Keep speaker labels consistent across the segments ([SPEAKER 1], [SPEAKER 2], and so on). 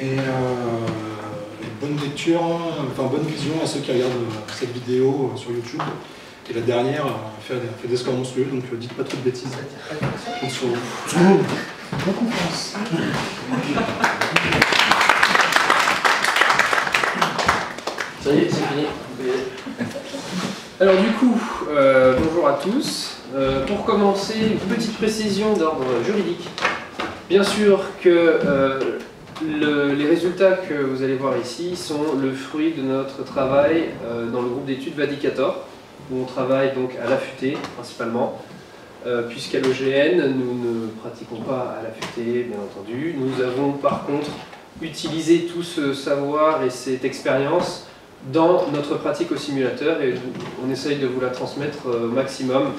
[SPEAKER 1] Et bonne lecture, enfin bonne vision à ceux qui regardent cette vidéo sur YouTube. Et la dernière fait des scores monstrueux, donc dites pas trop de bêtises.
[SPEAKER 2] Bonne conférence.
[SPEAKER 3] Ça y est, c'est fini. Alors du coup, bonjour à tous. Pour commencer, une petite précision d'ordre juridique. Bien sûr que les résultats que vous allez voir ici sont le fruit de notre travail dans le groupe d'études Vadicator, où on travaille donc à l'affûté principalement, puisqu'à l'OGN, nous ne pratiquons pas à l'affûté, bien entendu. Nous avons par contre utilisé tout ce savoir et cette expérience dans notre pratique au simulateur, et on essaye de vous la transmettre au maximum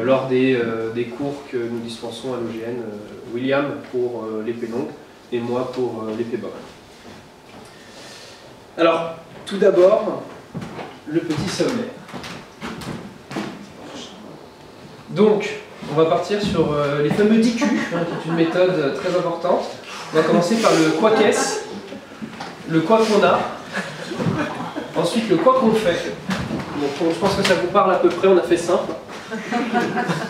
[SPEAKER 3] lors des cours que nous dispensons à l'OGN, William pour l'épée longue et moi pour l'épée bob. Alors, tout d'abord, le petit sommaire. Donc, on va partir sur les fameux DQ, qui est une méthode très importante. On va commencer par le quoi qu'est-ce, le quoi qu'on a, ensuite le quoi qu'on fait. Donc, je pense que ça vous parle à peu près, on a fait simple.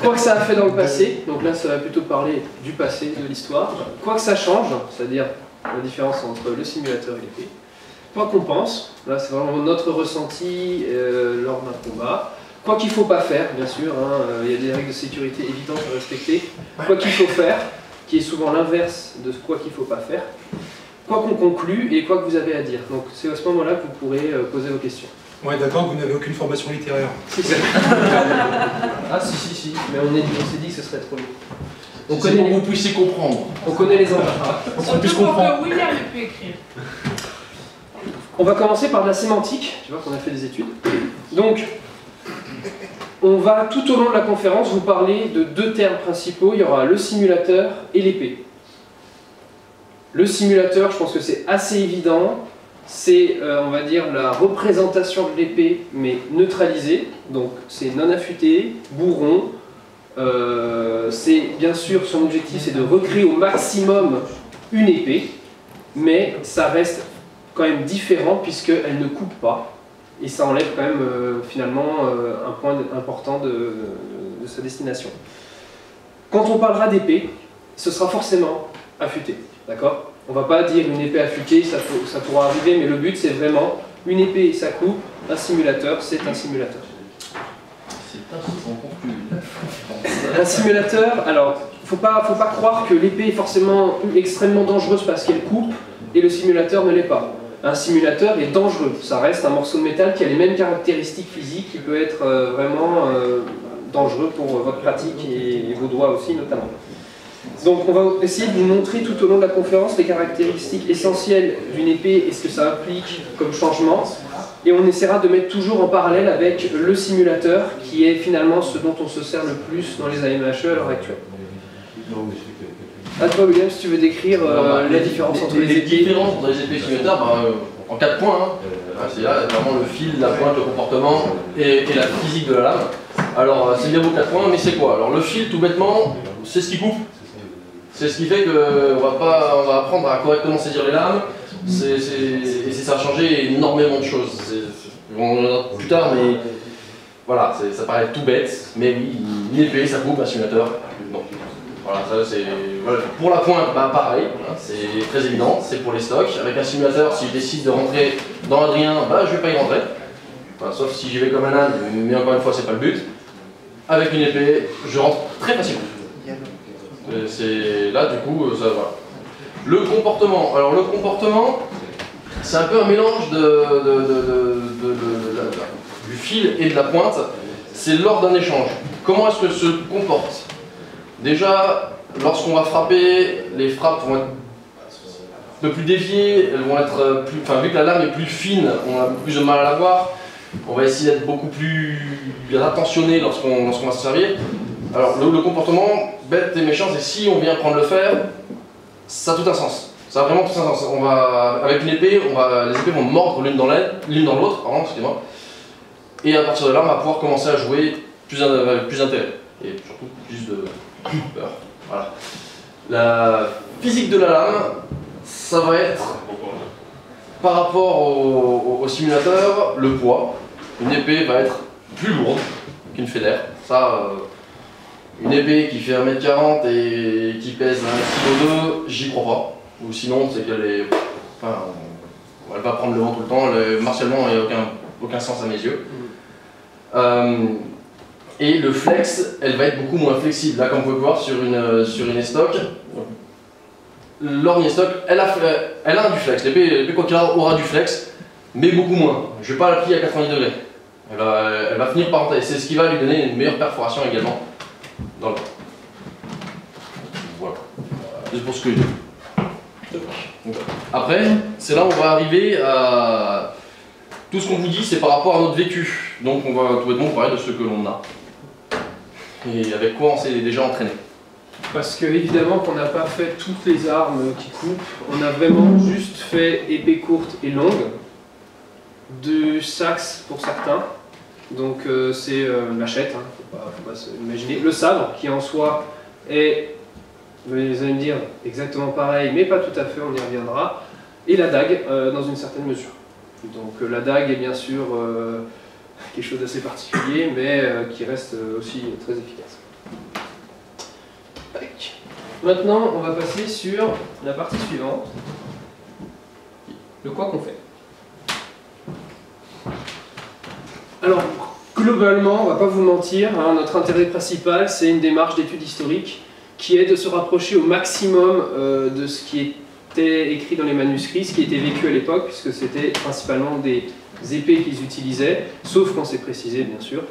[SPEAKER 3] Quoi que ça a fait dans le passé, donc là ça va plutôt parler du passé, de l'histoire. Quoi que ça change, c'est-à-dire la différence entre le simulateur et l'épée. Quoi qu'on pense, là c'est vraiment notre ressenti lors d'un combat. Quoi qu'il ne faut pas faire, bien sûr, il y a des règles de sécurité évidentes à respecter. Quoi qu'il faut faire, qui est souvent l'inverse de quoi qu'il ne faut pas faire. Quoi qu'on conclut et quoi que vous avez à dire. Donc c'est à ce moment-là que vous pourrez poser vos questions.
[SPEAKER 1] Ouais, d'accord, vous n'avez aucune formation littéraire.
[SPEAKER 3] Si, si. Ah si, mais on s'est dit que ce serait trop long.
[SPEAKER 2] On connaît pour que vous puissiez comprendre.
[SPEAKER 3] On connaît les embarras.
[SPEAKER 4] Surtout pour que William ait pu écrire.
[SPEAKER 3] On va commencer par de la sémantique, tu vois qu'on a fait des études. Donc, on va tout au long de la conférence vous parler de deux termes principaux. Il y aura le simulateur et l'épée. Le simulateur, je pense que c'est assez évident. C'est, on va dire, la représentation de l'épée, mais neutralisée. Donc, c'est non affûté, bourron. C'est, bien sûr, son objectif, c'est de recréer au maximum une épée. Mais ça reste quand même différent, puisqu'elle ne coupe pas. Et ça enlève quand même, finalement, un point important de sa destination. Quand on parlera d'épée, ce sera forcément affûté. D'accord ? On ne va pas dire une épée affûtée, ça pourra arriver, mais le but c'est vraiment une épée, ça coupe, un simulateur, c'est un simulateur. Un simulateur, alors, faut pas croire que l'épée est forcément extrêmement dangereuse parce qu'elle coupe, et le simulateur ne l'est pas. Un simulateur est dangereux, ça reste un morceau de métal qui a les mêmes caractéristiques physiques, qui peut être vraiment dangereux pour votre pratique et vos doigts aussi notamment. Donc on va essayer de vous montrer tout au long de la conférence les caractéristiques essentielles d'une épée et ce que ça implique comme changement. Et on essaiera de mettre toujours en parallèle avec le simulateur qui est finalement ce dont on se sert le plus dans les AMHE à l'heure actuelle. À toi William, si tu veux décrire la différence entre les épées.
[SPEAKER 2] Les différences entre les épées et simulateurs, en 4 points. C'est là vraiment le fil, la pointe, le comportement et la physique de la lame. Alors c'est bien beau 4 points, mais c'est quoi? Alors le fil, tout bêtement, c'est ce qui coupe. C'est ce qui fait qu'on va apprendre à correctement saisir les lames, et ça a changé énormément de choses. On en verra plus tard, mais voilà, ça paraît tout bête, mais oui, une épée, ça coupe, un simulateur, non. Voilà, ça c'est... Voilà. Pour la pointe, pareil, hein, c'est très évident, c'est pour les stocks. Avec un simulateur, si je décide de rentrer dans Adrien, je vais pas y rentrer. Voilà, sauf si j'y vais comme un âne, mais encore une fois, c'est pas le but. Avec une épée, je rentre très facilement. C'est là du coup, ça voilà. Le comportement. Alors le comportement, c'est un peu un mélange du fil et de la pointe. C'est lors d'un échange. Comment est-ce que se comporte? Déjà, lorsqu'on va frapper, les frappes vont être un peu plus déviées, elles vont être plus. Enfin, vu que la lame est plus fine, on a plus de mal à la voir. On va essayer d'être beaucoup plus attentionné lorsqu'on va se servir. Alors le comportement bête et méchant, c'est si on vient prendre le fer, ça a tout un sens. Ça a vraiment tout un sens. Avec une épée, les épées vont mordre l'une dans l'autre, excusez-moi. Et à partir de là, on va pouvoir commencer à jouer plus intérêt. Et surtout plus de peur. Voilà. La physique de la lame, ça va être, par rapport au simulateur, le poids. Une épée va être plus lourde qu'une fédère. Ça, une épée qui fait 1m40 et qui pèse 1,2 kg, j'y crois pas. Ou sinon, c'est qu'elle est... Enfin, elle va prendre le vent tout le temps. Martialement, il n'y a aucun sens à mes yeux. Et le flex, elle va être beaucoup moins flexible. Là, comme vous pouvez voir sur une estoc, l'ornie-estoc, elle a du flex. L'épée quoi qu'il aura du flex, mais beaucoup moins. Je ne vais pas la plier à 90 degrés. Elle va finir par entailler. C'est ce qui va lui donner une meilleure perforation également dans le corps. Voilà. C'est pour ce que je dis. Après, c'est là où on va arriver à... Tout ce qu'on vous dit, c'est par rapport à notre vécu. Donc on va tout bêtement parler de ce que l'on a. Et avec quoi on s'est déjà entraîné.
[SPEAKER 3] Parce que évidemment qu'on n'a pas fait toutes les armes qui coupent, on a vraiment juste fait épée courte et longue, du sax pour certains, donc c'est machette, hein, faut pas s'imaginer, le sabre qui en soi est, vous allez me dire, exactement pareil, mais pas tout à fait, on y reviendra, et la dague dans une certaine mesure. Donc la dague est bien sûr quelque chose d'assez particulier, mais qui reste aussi très efficace. Tac. Maintenant, on va passer sur la partie suivante, le quoi qu'on fait. Alors, globalement, on va pas vous mentir, hein, notre intérêt principal, c'est une démarche d'étude historique qui est de se rapprocher au maximum de ce qui était écrit dans les manuscrits, ce qui était vécu à l'époque, puisque c'était principalement des épées qu'ils utilisaient, sauf qu'on s'est précisé, bien sûr.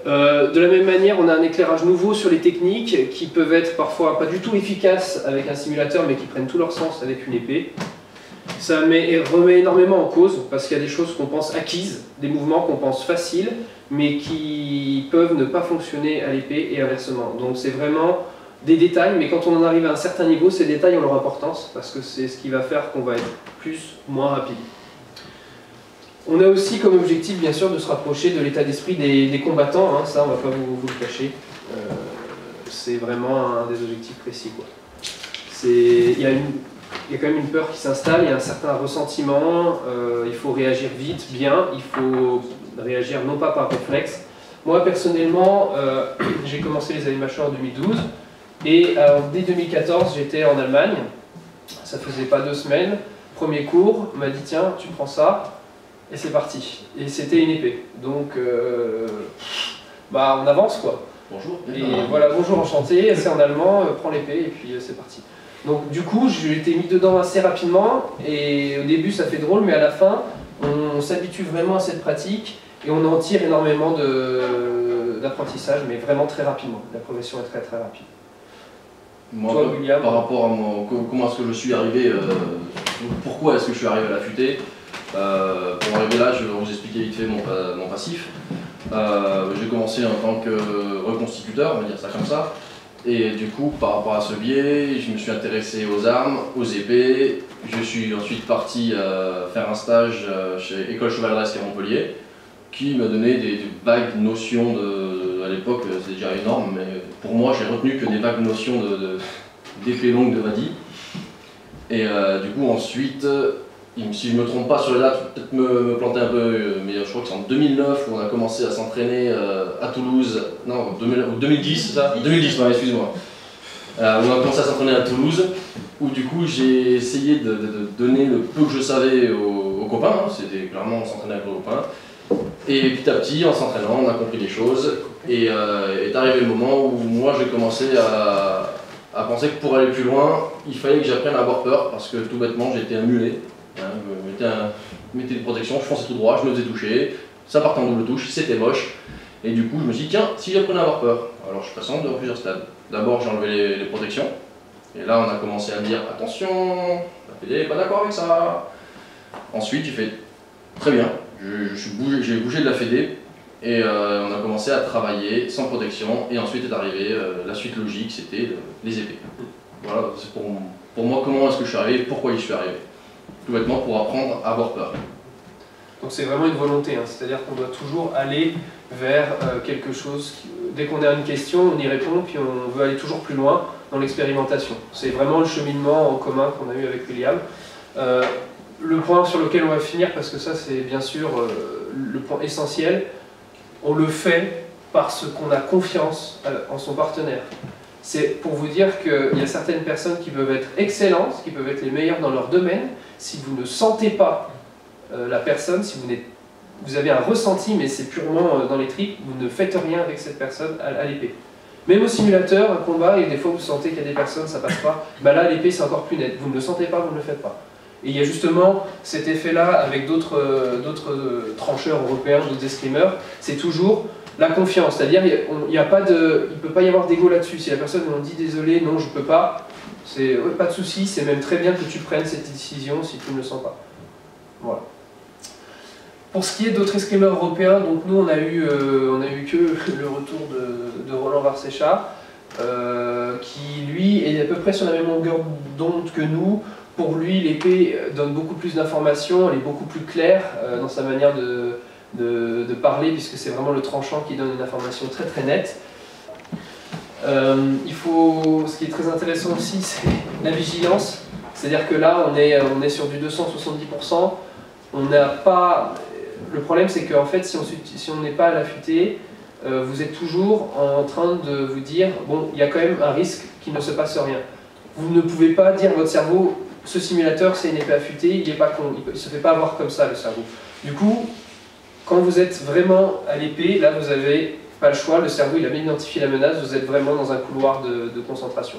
[SPEAKER 3] De la même manière, on a un éclairage nouveau sur les techniques qui peuvent être parfois pas du tout efficaces avec un simulateur, mais qui prennent tout leur sens avec une épée. Ça remet énormément en cause, parce qu'il y a des choses qu'on pense acquises, des mouvements qu'on pense faciles, mais qui peuvent ne pas fonctionner à l'épée et inversement. Donc c'est vraiment des détails, mais quand on en arrive à un certain niveau, ces détails ont leur importance, parce que c'est ce qui va faire qu'on va être plus ou moins rapide. On a aussi comme objectif, bien sûr, de se rapprocher de l'état d'esprit des combattants, hein, ça on ne va pas vous le cacher. C'est vraiment un des objectifs précis, quoi. Il y a quand même une peur qui s'installe, il y a un certain ressentiment, il faut réagir vite, bien, il faut réagir non pas par réflexe. Moi personnellement, j'ai commencé les animations en 2012, et dès 2014 j'étais en Allemagne, ça faisait pas 2 semaines, premier cours, on m'a dit tiens tu prends ça, et c'est parti. Et c'était une épée, donc bah on avance quoi.
[SPEAKER 2] Bonjour.
[SPEAKER 3] Et voilà, bonjour, enchanté, c'est en allemand, prends l'épée, et puis c'est parti. Donc du coup, j'ai été mis dedans assez rapidement, et au début ça fait drôle, mais à la fin, on s'habitue vraiment à cette pratique, et on en tire énormément d'apprentissage, mais vraiment très rapidement. La progression est très très rapide.
[SPEAKER 2] Moi,
[SPEAKER 3] toi, William,
[SPEAKER 2] par rapport à comment est-ce que je suis arrivé, pourquoi est-ce que je suis arrivé à l'affûter, pour arriver là, je vais vous expliquer vite fait mon passif. J'ai commencé en tant que reconstituteur, on va dire ça comme ça. Et du coup, par rapport à ce biais, je me suis intéressé aux armes, aux épées. Je suis ensuite parti faire un stage chez École Chevaleresque à Montpellier, qui m'a donné des vagues notions à l'époque, c'est déjà énorme, mais pour moi, j'ai retenu que des vagues notions d'épée longue de Vadi. Et du coup, ensuite, si je ne me trompe pas sur les dates, je vais peut-être me planter un peu, mais je crois que c'est en 2009 où on a commencé à s'entraîner à Toulouse, non, 2010, c'est ça 2010, ouais, excuse-moi. On a commencé à s'entraîner à Toulouse, où du coup j'ai essayé de donner le peu que je savais aux copains, hein. C'était clairement on s'entraînait avec les copains. Et petit à petit, en s'entraînant, on a compris des choses, et est arrivé le moment où moi j'ai commencé à penser que pour aller plus loin, il fallait que j'apprenne à avoir peur, parce que tout bêtement j'étais un mulet. Je mettais des protections, je fonçais tout droit, je me faisais toucher, ça partait en double touche, c'était moche. Et du coup je me suis dit tiens, si j'apprenais à avoir peur. Alors je suis passé dans plusieurs stades. D'abord j'ai enlevé les protections, et là on a commencé à me dire attention, la PD n'est pas d'accord avec ça. Ensuite j'ai fait très bien, j'ai bougé de la Fédé, et on a commencé à travailler sans protection, et ensuite est arrivé la suite logique, c'était les épées. Voilà, c'est pour moi comment est-ce que je suis arrivé et pourquoi y suis arrivé. Tout bêtement pour apprendre à avoir peur.
[SPEAKER 3] Donc c'est vraiment une volonté, hein. C'est-à-dire qu'on doit toujours aller vers quelque chose, dès qu'on a une question, on y répond, puis on veut aller toujours plus loin dans l'expérimentation. C'est vraiment le cheminement en commun qu'on a eu avec William. Le point sur lequel on va finir, parce que ça c'est bien sûr le point essentiel, on le fait parce qu'on a confiance en son partenaire. C'est pour vous dire qu'il y a certaines personnes qui peuvent être excellentes, qui peuvent être les meilleures dans leur domaine. Si vous ne sentez pas la personne, si vous avez un ressenti, mais c'est purement dans les tripes, vous ne faites rien avec cette personne à l'épée. Même au simulateur, un combat, et des fois vous sentez qu'il y a des personnes, ça passe pas, bah là à l'épée c'est encore plus net. Vous ne le sentez pas, vous ne le faites pas. Et il y a justement cet effet-là avec d'autres trancheurs européens, d'autres escrimeurs, c'est toujours la confiance. C'est-à-dire il ne peut pas y avoir d'ego là-dessus. Si la personne on dit désolé, non je peux pas, c'est pas de souci, c'est même très bien que tu prennes cette décision si tu ne le sens pas. Voilà. Pour ce qui est d'autres escrimeurs européens, donc nous on a eu que le retour de Roland Varsécha, qui lui est à peu près sur la même longueur d'onde que nous. Pour lui, l'épée donne beaucoup plus d'informations, elle est beaucoup plus claire dans sa manière de parler, puisque c'est vraiment le tranchant qui donne une information très très nette. Ce qui est très intéressant aussi, c'est la vigilance. C'est-à-dire que là, on est sur du 270%. On n'a pas... Le problème, c'est qu'en fait, si on n'est pas à l'affûté, vous êtes toujours en train de vous dire, bon, il y a quand même un risque qu'il ne se passe rien. Vous ne pouvez pas dire à votre cerveau, ce simulateur, c'est une épée affûtée, il n'est pas con, il ne se fait pas avoir comme ça, le cerveau. Du coup, quand vous êtes vraiment à l'épée, là, vous n'avez pas le choix, le cerveau, il a bien identifié la menace, vous êtes vraiment dans un couloir de concentration.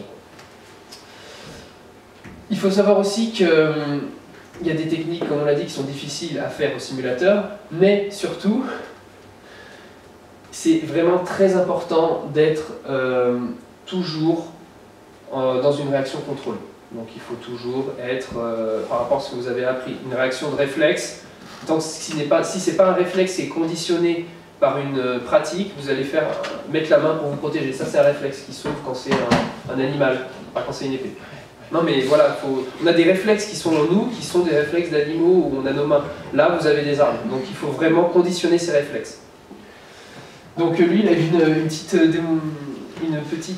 [SPEAKER 3] Il faut savoir aussi qu'il y a des techniques, comme on l'a dit, qui sont difficiles à faire au simulateur, mais surtout, c'est vraiment très important d'être toujours dans une réaction contrôlée. Donc il faut toujours être, par rapport à ce que vous avez appris, une réaction de réflexe. Tant que si ce n'est pas un réflexe, c'est conditionné par une pratique, vous allez mettre la main pour vous protéger. Ça, c'est un réflexe qui s'ouvre quand c'est un animal, pas quand c'est une épée. Non mais voilà, on a des réflexes qui sont en nous, qui sont des réflexes d'animaux où on a nos mains. Là, vous avez des armes. Donc il faut vraiment conditionner ces réflexes. Donc lui, il a un petit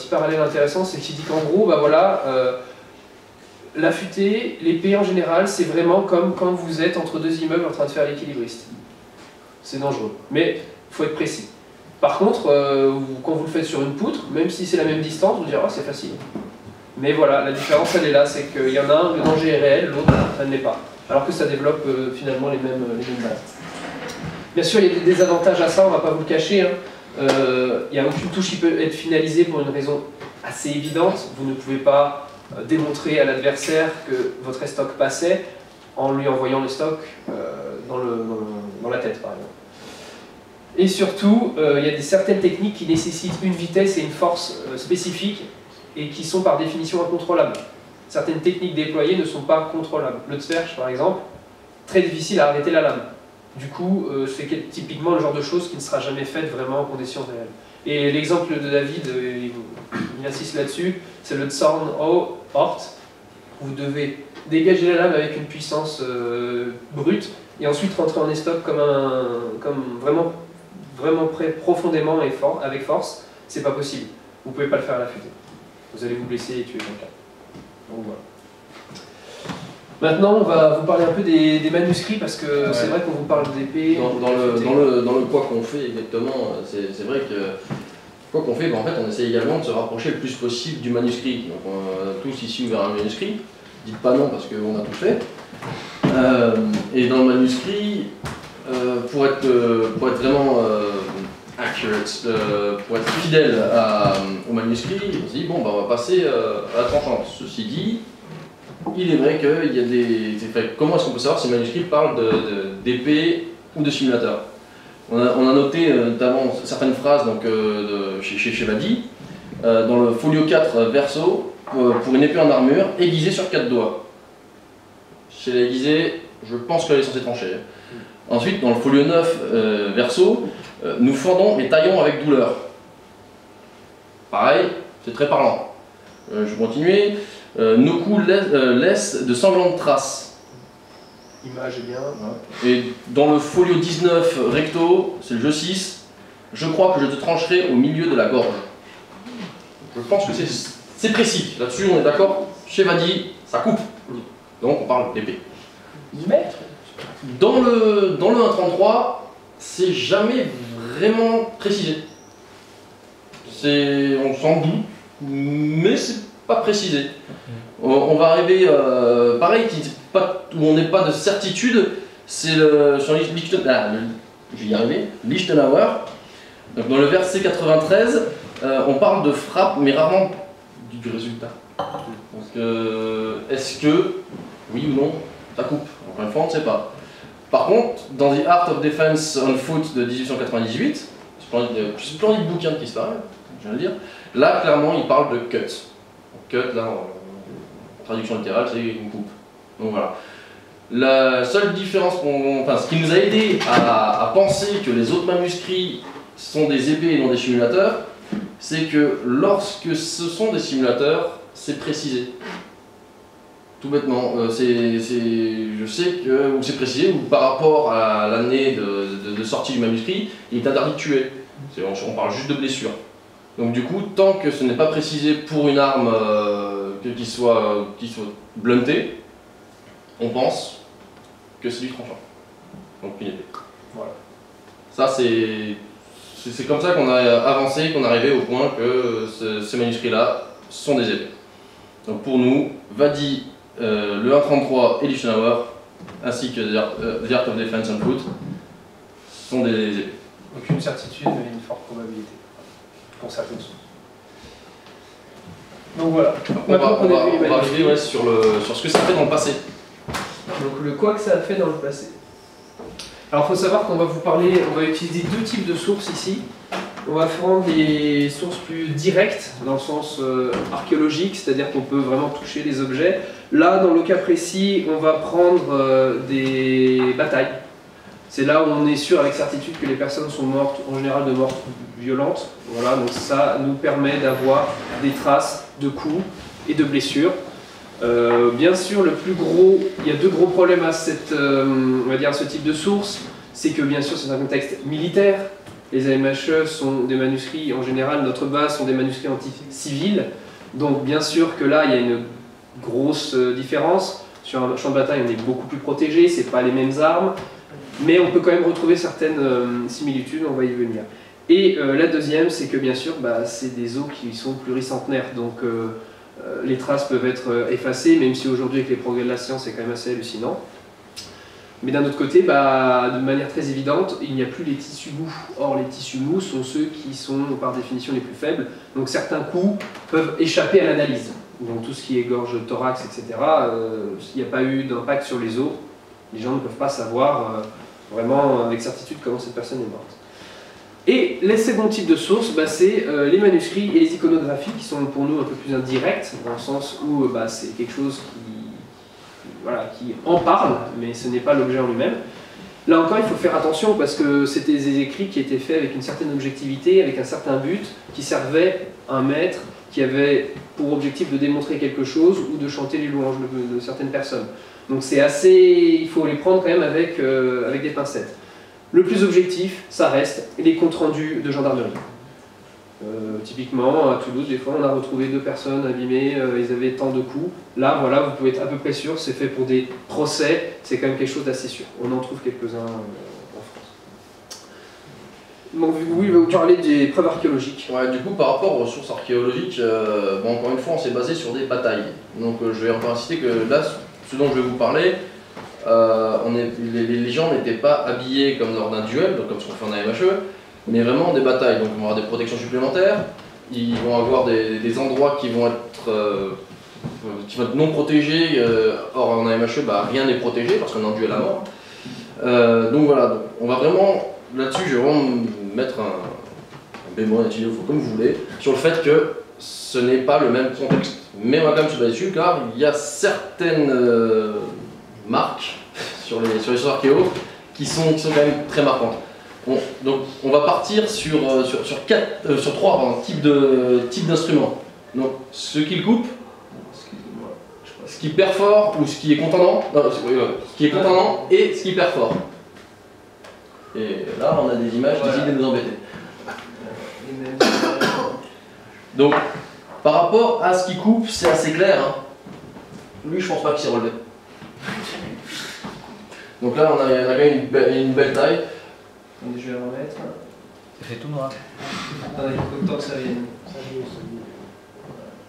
[SPEAKER 3] parallèle intéressant, c'est qu'il dit qu'en gros, bah voilà, l'affûté, l'épée en général, c'est vraiment comme quand vous êtes entre deux immeubles en train de faire l'équilibriste. C'est dangereux, mais il faut être précis. Par contre, quand vous le faites sur une poutre, même si c'est la même distance, vous direz oh, c'est facile. Mais voilà, la différence elle est là, c'est qu'il y en a un, le danger est réel, l'autre, ça ne l'est pas. Alors que ça développe finalement les mêmes bases. Bien sûr, il y a des désavantages à ça, on ne va pas vous le cacher. Hein. Il n'y a aucune touche qui peut être finalisée pour une raison assez évidente. Vous ne pouvez pas démontrer à l'adversaire que votre estoc passait en lui envoyant le stock dans la tête, par exemple. Et surtout, il y a certaines techniques qui nécessitent une vitesse et une force spécifiques et qui sont par définition incontrôlables. Certaines techniques déployées ne sont pas contrôlables. Le Zwerch, par exemple, très difficile à arrêter la lame. Du coup, c'est typiquement le genre de chose qui ne sera jamais faite vraiment en conditions réelles. Et l'exemple de David, il insiste là-dessus, c'est le Zorn Hort. Vous devez dégager la lame avec une puissance brute et ensuite rentrer en estoc comme vraiment profondément et avec force. C'est pas possible. Vous ne pouvez pas le faire à la fusée. Vous allez vous blesser et tuer quelqu'un. Donc voilà. Maintenant, on va vous parler un peu des manuscrits parce que c'est vrai qu'on vous parle d'épée.
[SPEAKER 2] Dans le quoi qu'on fait exactement, c'est vrai que quoi qu'on fait, en fait, on essaie également de se rapprocher le plus possible du manuscrit. Donc, on a tous ici ouvert un manuscrit. Dites pas non parce qu'on a tout fait. Et dans le manuscrit, pour être vraiment accurate, pour être fidèle au manuscrit, on se dit bon, bah, on va passer à la tranchante. Ceci dit, il est vrai qu'il y a des... Comment est-ce qu'on peut savoir si le manuscrit parle d'épée ou de simulateur? On a noté notamment certaines phrases donc, chez Vadi, dans le folio 4 verso, pour une épée en armure, aiguisée sur 4 doigts. Chez l'aiguisée, je pense qu'elle est censée trancher. Ensuite, dans le folio 9 verso, nous fendons et taillons avec douleur. Pareil, c'est très parlant. Je vais continuer. Nos coups laissent de sanglantes traces.
[SPEAKER 3] Image est bien.
[SPEAKER 2] Et dans le folio 19 recto, c'est le jeu 6, je crois que je te trancherai au milieu de la gorge. Je pense que c'est précis. Là-dessus, on est d'accord. Chez Vadi, ça coupe. Donc on parle d'épée.
[SPEAKER 3] 10 mètres.
[SPEAKER 2] Dans le 1.33, c'est jamais vraiment précisé. On s'en doute, mais c'est pas précisé. On va arriver, pareil, où on n'est pas de certitude, c'est sur Lichtenauer. Donc dans le verset 93, on parle de frappe, mais rarement du résultat. Donc est-ce que, oui ou non, ça coupe? Encore une fois, on ne sait pas. Par contre, dans The Art of Defense on Foot de 1898, splendide bouquin qui se paraît, je viens de dire, là clairement il parle de cut. Cut, là, en traduction littérale, c'est une coupe. Donc voilà. La seule différence, ce qui nous a aidé à penser que les autres manuscrits sont des épées et non des simulateurs, c'est que lorsque ce sont des simulateurs, c'est précisé. Tout bêtement, je sais que c'est précisé ou par rapport à l'année de sortie du manuscrit, il est interdit de tuer. On parle juste de blessure. Donc du coup, tant que ce n'est pas précisé pour une arme qui soit bluntée, on pense que c'est du tranchant. Donc une épée. Voilà. Ça c'est comme ça qu'on a avancé, qu'on est arrivé au point que ces manuscrits-là sont des épées. Donc pour nous, Vadi, le 1.33 et Lichtenauer, ainsi que The Art of Defense and Foot, sont des épées.
[SPEAKER 3] Aucune certitude, mais une forte probabilité, pour certaines choses. Donc voilà.
[SPEAKER 2] On va arriver sur ce que ça fait dans le passé.
[SPEAKER 3] Donc le quoi que ça a fait dans le passé. Alors il faut savoir qu'on va vous parler, on va utiliser deux types de sources ici. On va prendre des sources plus directes, dans le sens archéologique, c'est-à-dire qu'on peut vraiment toucher les objets. Là, dans le cas précis, on va prendre des batailles. C'est là où on est sûr avec certitude que les personnes sont mortes, en général de morts violentes. Voilà, donc ça nous permet d'avoir des traces de coups et de blessures. Bien sûr, il y a deux gros problèmes à on va dire, ce type de source. C'est que bien sûr, c'est un contexte militaire. Les AMHE sont des manuscrits, en général, notre base sont des manuscrits anti-civils. Donc bien sûr que là, il y a une grosse différence. Sur un champ de bataille, on est beaucoup plus protégé, c'est pas les mêmes armes. Mais on peut quand même retrouver certaines similitudes, on va y venir. Et la deuxième, c'est que bien sûr, c'est des os qui sont pluricentenaires. Donc les traces peuvent être effacées, même si aujourd'hui, avec les progrès de la science, c'est quand même assez hallucinant. Mais d'un autre côté, de manière très évidente, il n'y a plus les tissus mous. Or, les tissus mous sont ceux qui sont par définition les plus faibles. Donc certains coups peuvent échapper à l'analyse. Donc tout ce qui est gorge, thorax, etc., s'il n'y a pas eu d'impact sur les os, les gens ne peuvent pas savoir vraiment avec certitude comment cette personne est morte. Et les seconds types de sources, c'est les manuscrits et les iconographies qui sont pour nous un peu plus indirectes, dans le sens où c'est quelque chose qui en parle, mais ce n'est pas l'objet en lui-même. Là encore, il faut faire attention parce que c'était des écrits qui étaient faits avec une certaine objectivité, avec un certain but, qui servait un maître qui avait pour objectif de démontrer quelque chose ou de chanter les louanges de certaines personnes. Donc c'est assez, il faut les prendre quand même avec des pincettes. Le plus objectif, ça reste les comptes rendus de gendarmerie. Typiquement, à Toulouse, des fois, on a retrouvé 2 personnes abîmées, ils avaient tant de coups. Là, voilà, vous pouvez être à peu près sûr, c'est fait pour des procès, c'est quand même quelque chose d'assez sûr. On en trouve quelques-uns en France. Donc, oui, je vais vous parler des preuves archéologiques.
[SPEAKER 2] Ouais, du coup, par rapport aux sources archéologiques, encore une fois, on s'est basé sur des batailles. Donc, je vais encore inciter que là, ce dont je vais vous parler, les gens n'étaient pas habillés comme lors d'un duel, donc comme ce qu'on fait en AMHE, mais vraiment des batailles. Donc, ils vont avoir des protections supplémentaires, ils vont avoir des endroits qui vont être non protégés. Or, en AMHE, rien n'est protégé parce qu'on est en duel à mort. Donc voilà, donc, on va vraiment, là-dessus, je vais vraiment mettre un bémol, un stylo, comme vous voulez, sur le fait que ce n'est pas le même contexte. Mais on va quand même se baser dessus, car il y a certaines marques sur les sources archéo qui sont quand même très marquantes. Bon, donc on va partir sur 3 types d'instruments. Donc ce qu'il coupe, excusez-moi, je sais ce qui perfore ou ce qui est contendant, non, ce qui est contendant et ce qui perfore. Et là, on a des images qui décident de nous embêter. Donc, par rapport à ce qui coupe, c'est assez clair. Hein. Lui, je pense pas qu'il s'est relevé. Donc là, on a quand même une belle taille.
[SPEAKER 3] Donc, je vais le remettre.
[SPEAKER 5] Ça fait tout noir.
[SPEAKER 3] Il faut autant que ça vienne.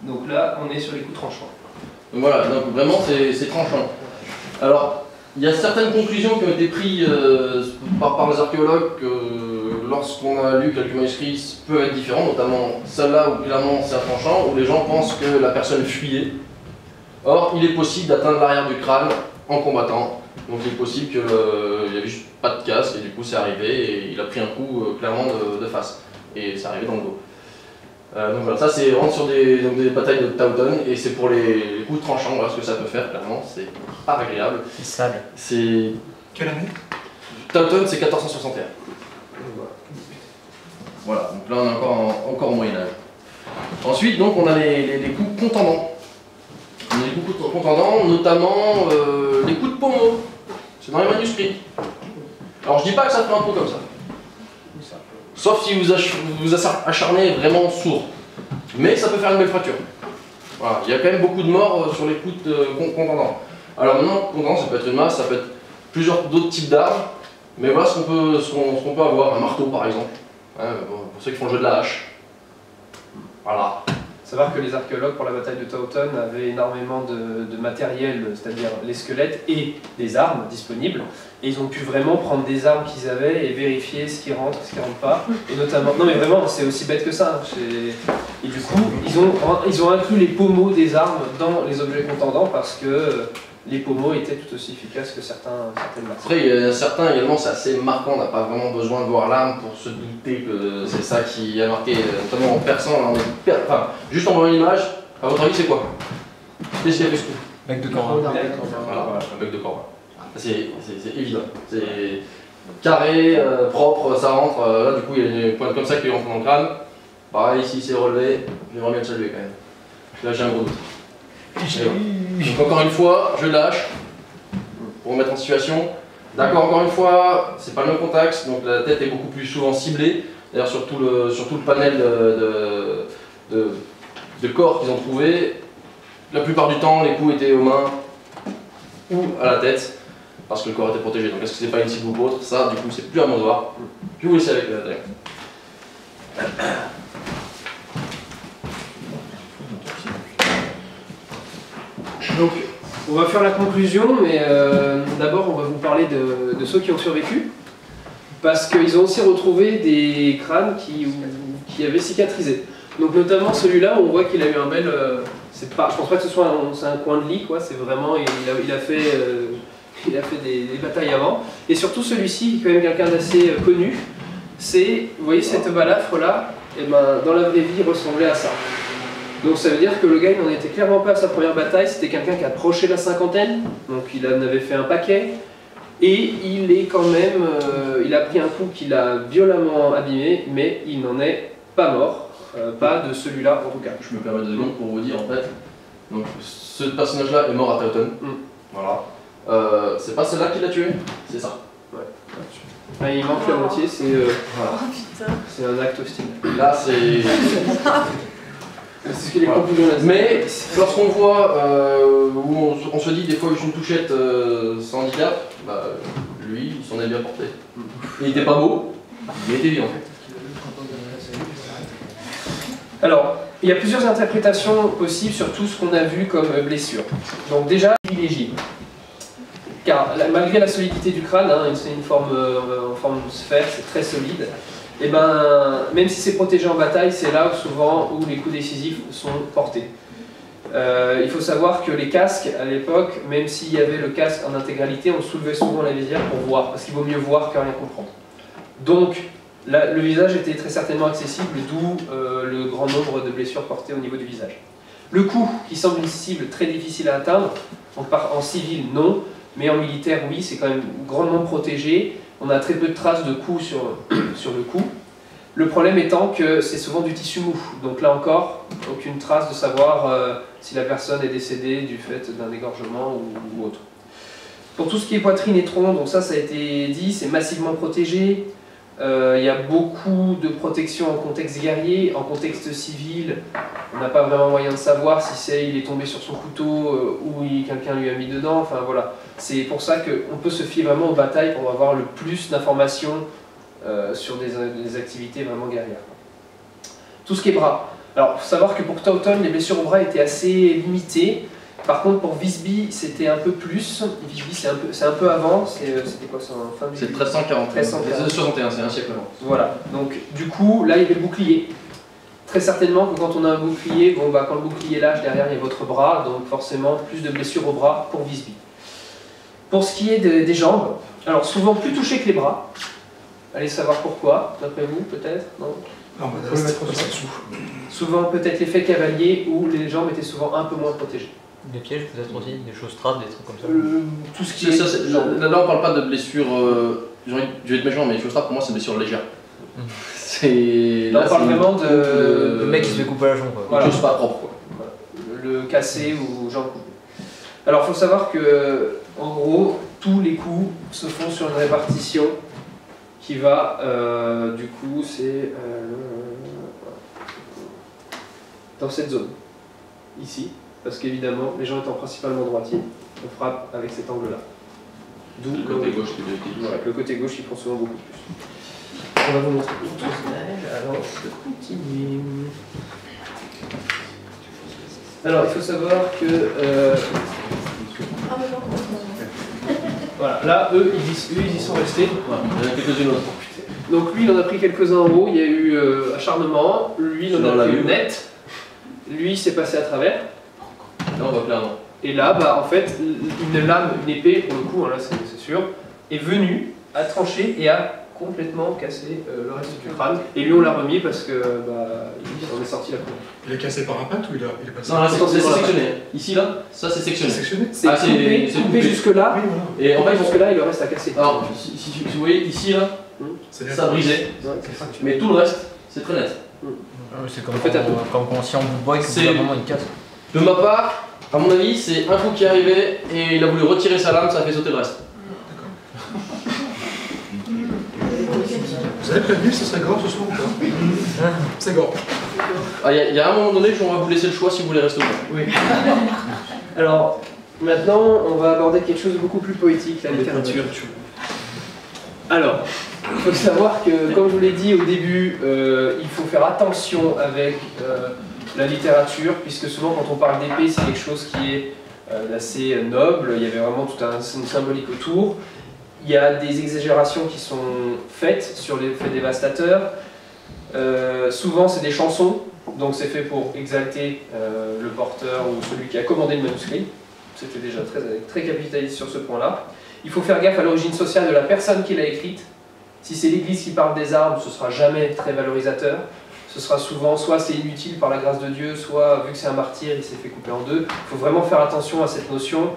[SPEAKER 3] Donc là, on est sur les coups tranchants.
[SPEAKER 2] Donc voilà, donc vraiment, c'est tranchant. Alors, il y a certaines conclusions qui ont été prises par les archéologues que lorsqu'on a lu quelques manuscrits peuvent être différents, notamment celle-là où clairement c'est un tranchant, où les gens pensent que la personne fuyait. Or, il est possible d'atteindre l'arrière du crâne en combattant. Donc il est possible qu'il n'y avait juste pas de casque et du coup c'est arrivé et il a pris un coup clairement de face. Et c'est arrivé dans le dos. Donc voilà, ça c'est rentre sur des batailles de Towton et c'est pour les coups tranchants, voilà ce que ça peut faire clairement, c'est pas agréable.
[SPEAKER 5] C'est sale.
[SPEAKER 2] C'est...
[SPEAKER 1] Quelle année?
[SPEAKER 2] Towton c'est 1461. Voilà, donc là on est encore au Moyen-Âge. Ensuite donc on a les coups contendants. On a les coups contendants, notamment les coups de pommeau. C'est dans les manuscrits. Alors je dis pas que ça fait un peu comme ça. Sauf si vous vous acharnez vraiment sourd. Mais ça peut faire une belle fracture. Voilà. Il y a quand même beaucoup de morts sur les coups contendants. Alors maintenant, contendant, ça peut être une masse, ça peut être plusieurs d'autres types d'armes. Mais voilà ce qu'on peut avoir. Un marteau par exemple. Hein, pour ceux qui font le jeu de la hache. Voilà.
[SPEAKER 3] Savoir que les archéologues pour la bataille de Towton avaient énormément de matériel, c'est-à-dire les squelettes et des armes disponibles. Et ils ont pu vraiment prendre des armes qu'ils avaient et vérifier ce qui rentre, ce qui rentre pas. Et notamment, non mais vraiment, c'est aussi bête que ça. Et du coup, ils ont inclus les pommeaux des armes dans les objets contendants parce que les pommeaux étaient tout aussi efficaces que certaines masses.
[SPEAKER 2] Après, il y a certains également, c'est assez marquant, on n'a pas vraiment besoin de voir l'arme pour se douter que c'est ça qui a marqué, notamment en persan. Enfin, juste en voyant l'image, à votre avis, c'est quoi? Qu'est-ce qu'il y a fait ce coup?
[SPEAKER 5] Bec de Coran.
[SPEAKER 2] Voilà, un bec de corps. C'est évident. C'est carré, propre, ça rentre. Là, du coup, il y a des points comme ça qui rentrent dans le crâne. Pareil, ici, c'est relevé. J'aimerais bien le saluer quand même. Là, j'ai un gros doute. Donc encore une fois, je lâche pour me mettre en situation. D'accord, encore une fois, c'est pas le même contexte, donc la tête est beaucoup plus souvent ciblée. D'ailleurs sur tout le panel de corps qu'ils ont trouvé, la plupart du temps les coups étaient aux mains ou à la tête, parce que le corps était protégé. Donc est-ce que c'est pas une cible ou autre? Ça du coup c'est plus à moi de voir. Je vais vous laisser avec la tête.
[SPEAKER 3] Donc, on va faire la conclusion, mais d'abord, on va vous parler de ceux qui ont survécu, parce qu'ils ont aussi retrouvé des crânes qui avaient cicatrisé. Donc, notamment celui-là, on voit qu'il a eu un bel... je pense pas que ce soit un coin de lit, quoi. C'est vraiment... Il a fait des batailles avant. Et surtout, celui-ci, qui est quand même quelqu'un d'assez connu, c'est... Vous voyez cette balafre-là, et ben, dans la vraie vie, il ressemblait à ça. Donc ça veut dire que le gars il n'en était clairement pas à sa première bataille, c'était quelqu'un qui approchait la cinquantaine, donc il en avait fait un paquet, et il est quand même, il a pris un coup qui l'a violemment abîmé, mais il n'en est pas mort, pas de celui-là en tout cas.
[SPEAKER 2] Je me permets 2 secondes pour vous dire en fait, donc ce personnage-là est mort à Towton, voilà. C'est pas celle-là qui l'a tué, c'est ça.
[SPEAKER 3] Ouais. Ah, il manque la moitié, c'est
[SPEAKER 4] Oh putain.
[SPEAKER 3] c'est un acte hostile.
[SPEAKER 2] Là c'est...
[SPEAKER 3] C'est ce que les conclusions là.
[SPEAKER 2] Mais lorsqu'on voit où on se dit des fois une touchette sans handicap, bah, lui il s'en est bien porté. Il était pas beau, il était vivant.
[SPEAKER 3] Alors, il y a plusieurs interprétations possibles sur tout ce qu'on a vu comme blessure. Donc déjà, privilégié. Car malgré la solidité du crâne, hein, c'est une forme en forme de sphère, c'est très solide. Et ben, même si c'est protégé en bataille, c'est là souvent où les coups décisifs sont portés. Il faut savoir que les casques, à l'époque, même s'il y avait le casque en intégralité, on soulevait souvent la visière pour voir, parce qu'il vaut mieux voir que rien comprendre. Donc, le visage était très certainement accessible, d'où le grand nombre de blessures portées au niveau du visage. Le cou, qui semble une cible très difficile à atteindre, en civil, non, mais en militaire, oui, c'est quand même grandement protégé. On a très peu de traces de coups sur le cou. Le problème étant que c'est souvent du tissu mou, donc là encore, aucune trace de savoir si la personne est décédée du fait d'un égorgement ou autre. Pour tout ce qui est poitrine et tronc, donc ça a été dit, c'est massivement protégé. Il y a beaucoup de protection en contexte guerrier, en contexte civil, on n'a pas vraiment moyen de savoir si il est tombé sur son couteau ou quelqu'un lui a mis dedans, enfin voilà. C'est pour ça qu'on peut se fier vraiment aux batailles pour avoir le plus d'informations sur des activités vraiment guerrières. Tout ce qui est bras. Alors, il faut savoir que pour Taunton, les blessures au bras étaient assez limitées. Par contre, pour Visby, c'était un peu plus. Visby, c'est un peu avant. C'était quoi ça, fin du...
[SPEAKER 2] C'est 1340.
[SPEAKER 3] 1361,
[SPEAKER 2] c'est un siècle avant.
[SPEAKER 3] Voilà. Donc, du coup, là, il y avait le bouclier. Très certainement que quand on a un bouclier, bon, bah, quand le bouclier lâche, derrière, il y a votre bras. Donc, forcément, plus de blessures au bras pour Visby. Pour ce qui est des jambes, alors souvent plus touchées que les bras. Allez savoir pourquoi, d'après vous, peut-être, non?
[SPEAKER 1] Non, on peut le mettre dessous.
[SPEAKER 3] Souvent peut-être l'effet cavalier où les jambes étaient souvent un peu moins protégées.
[SPEAKER 5] Des pièges peut-être aussi, des choses trappes, des trucs comme ça.
[SPEAKER 3] Tout ce qui est...
[SPEAKER 2] Là on parle pas de blessures, je vais être méchant, mais les choses trappes pour moi c'est une blessure légère.
[SPEAKER 3] Là on parle vraiment de...
[SPEAKER 5] Le mec qui se fait couper la jambe quoi.
[SPEAKER 3] Voilà.
[SPEAKER 2] Une chose pas propre quoi.
[SPEAKER 3] Voilà. Le cassé ou jambe coupée. Alors il faut savoir que, en gros, tous les coups se font sur une répartition qui va, du coup, c'est dans cette zone, ici, parce qu'évidemment, les gens étant principalement droitiers, on frappe avec cet angle-là. D'où
[SPEAKER 2] le côté gauche qui est
[SPEAKER 3] voilà, le côté gauche, ils font souvent beaucoup plus. On va vous montrer autre image, alors je continue. Alors, il faut savoir que... voilà, là, eux, ils y sont restés.
[SPEAKER 2] Il y en a quelques-unes autres.
[SPEAKER 3] Donc lui, il en a pris quelques-uns en haut, il y a eu acharnement, lui, il en a pris une nette, lui, il s'est passé à travers.
[SPEAKER 2] Là, on voit clairement.
[SPEAKER 3] Et là, bah, en fait, une lame, une épée, pour le coup, hein, là c'est sûr, est venue, a tranché et a complètement cassé le reste du crâne. Et lui, on l'a remis parce que bah, il en est sorti la couleur.
[SPEAKER 1] Il est cassé par impact ou il est passé?
[SPEAKER 2] Non, là c'est sectionné. Ici, là, ça c'est sectionné.
[SPEAKER 3] C'est coupé jusque-là,
[SPEAKER 1] oui, voilà.
[SPEAKER 2] Et en fait,
[SPEAKER 3] jusque-là, il le reste à casser.
[SPEAKER 2] alors, si vous voyez ici, là, ça a brisé. Mais tout le reste, c'est très net.
[SPEAKER 5] C'est comme
[SPEAKER 3] En fait,
[SPEAKER 5] quand si on vous boit et que
[SPEAKER 2] C'est-
[SPEAKER 5] vous vraiment une casse.
[SPEAKER 2] De ma part, à mon avis, c'est un coup qui est arrivé et il a voulu retirer sa lame, ça a fait sauter le reste.
[SPEAKER 1] Vous avez prévenu que ce serait gore ce soir ou pas? C'est gore.
[SPEAKER 2] Ah, il y a un moment donné, on va vous laisser le choix si vous voulez rester ou pas.
[SPEAKER 3] Oui. Alors, maintenant, on va aborder quelque chose de beaucoup plus poétique, la littérature. Alors, il faut savoir que, comme je vous l'ai dit au début, il faut faire attention avec la littérature, puisque souvent quand on parle d'épée, c'est quelque chose qui est assez noble, il y avait vraiment toute une symbolique autour. Il y a des exagérations qui sont faites sur les faits dévastateurs. Souvent, c'est des chansons, donc c'est fait pour exalter le porteur ou celui qui a commandé le manuscrit. C'était déjà très capitaliste sur ce point-là. Il faut faire gaffe à l'origine sociale de la personne qui l'a écrite. Si c'est l'Église qui parle des armes, ce ne sera jamais très valorisateur. Ce sera souvent, soit c'est inutile par la grâce de Dieu, soit vu que c'est un martyr, il s'est fait couper en deux. Il faut vraiment faire attention à cette notion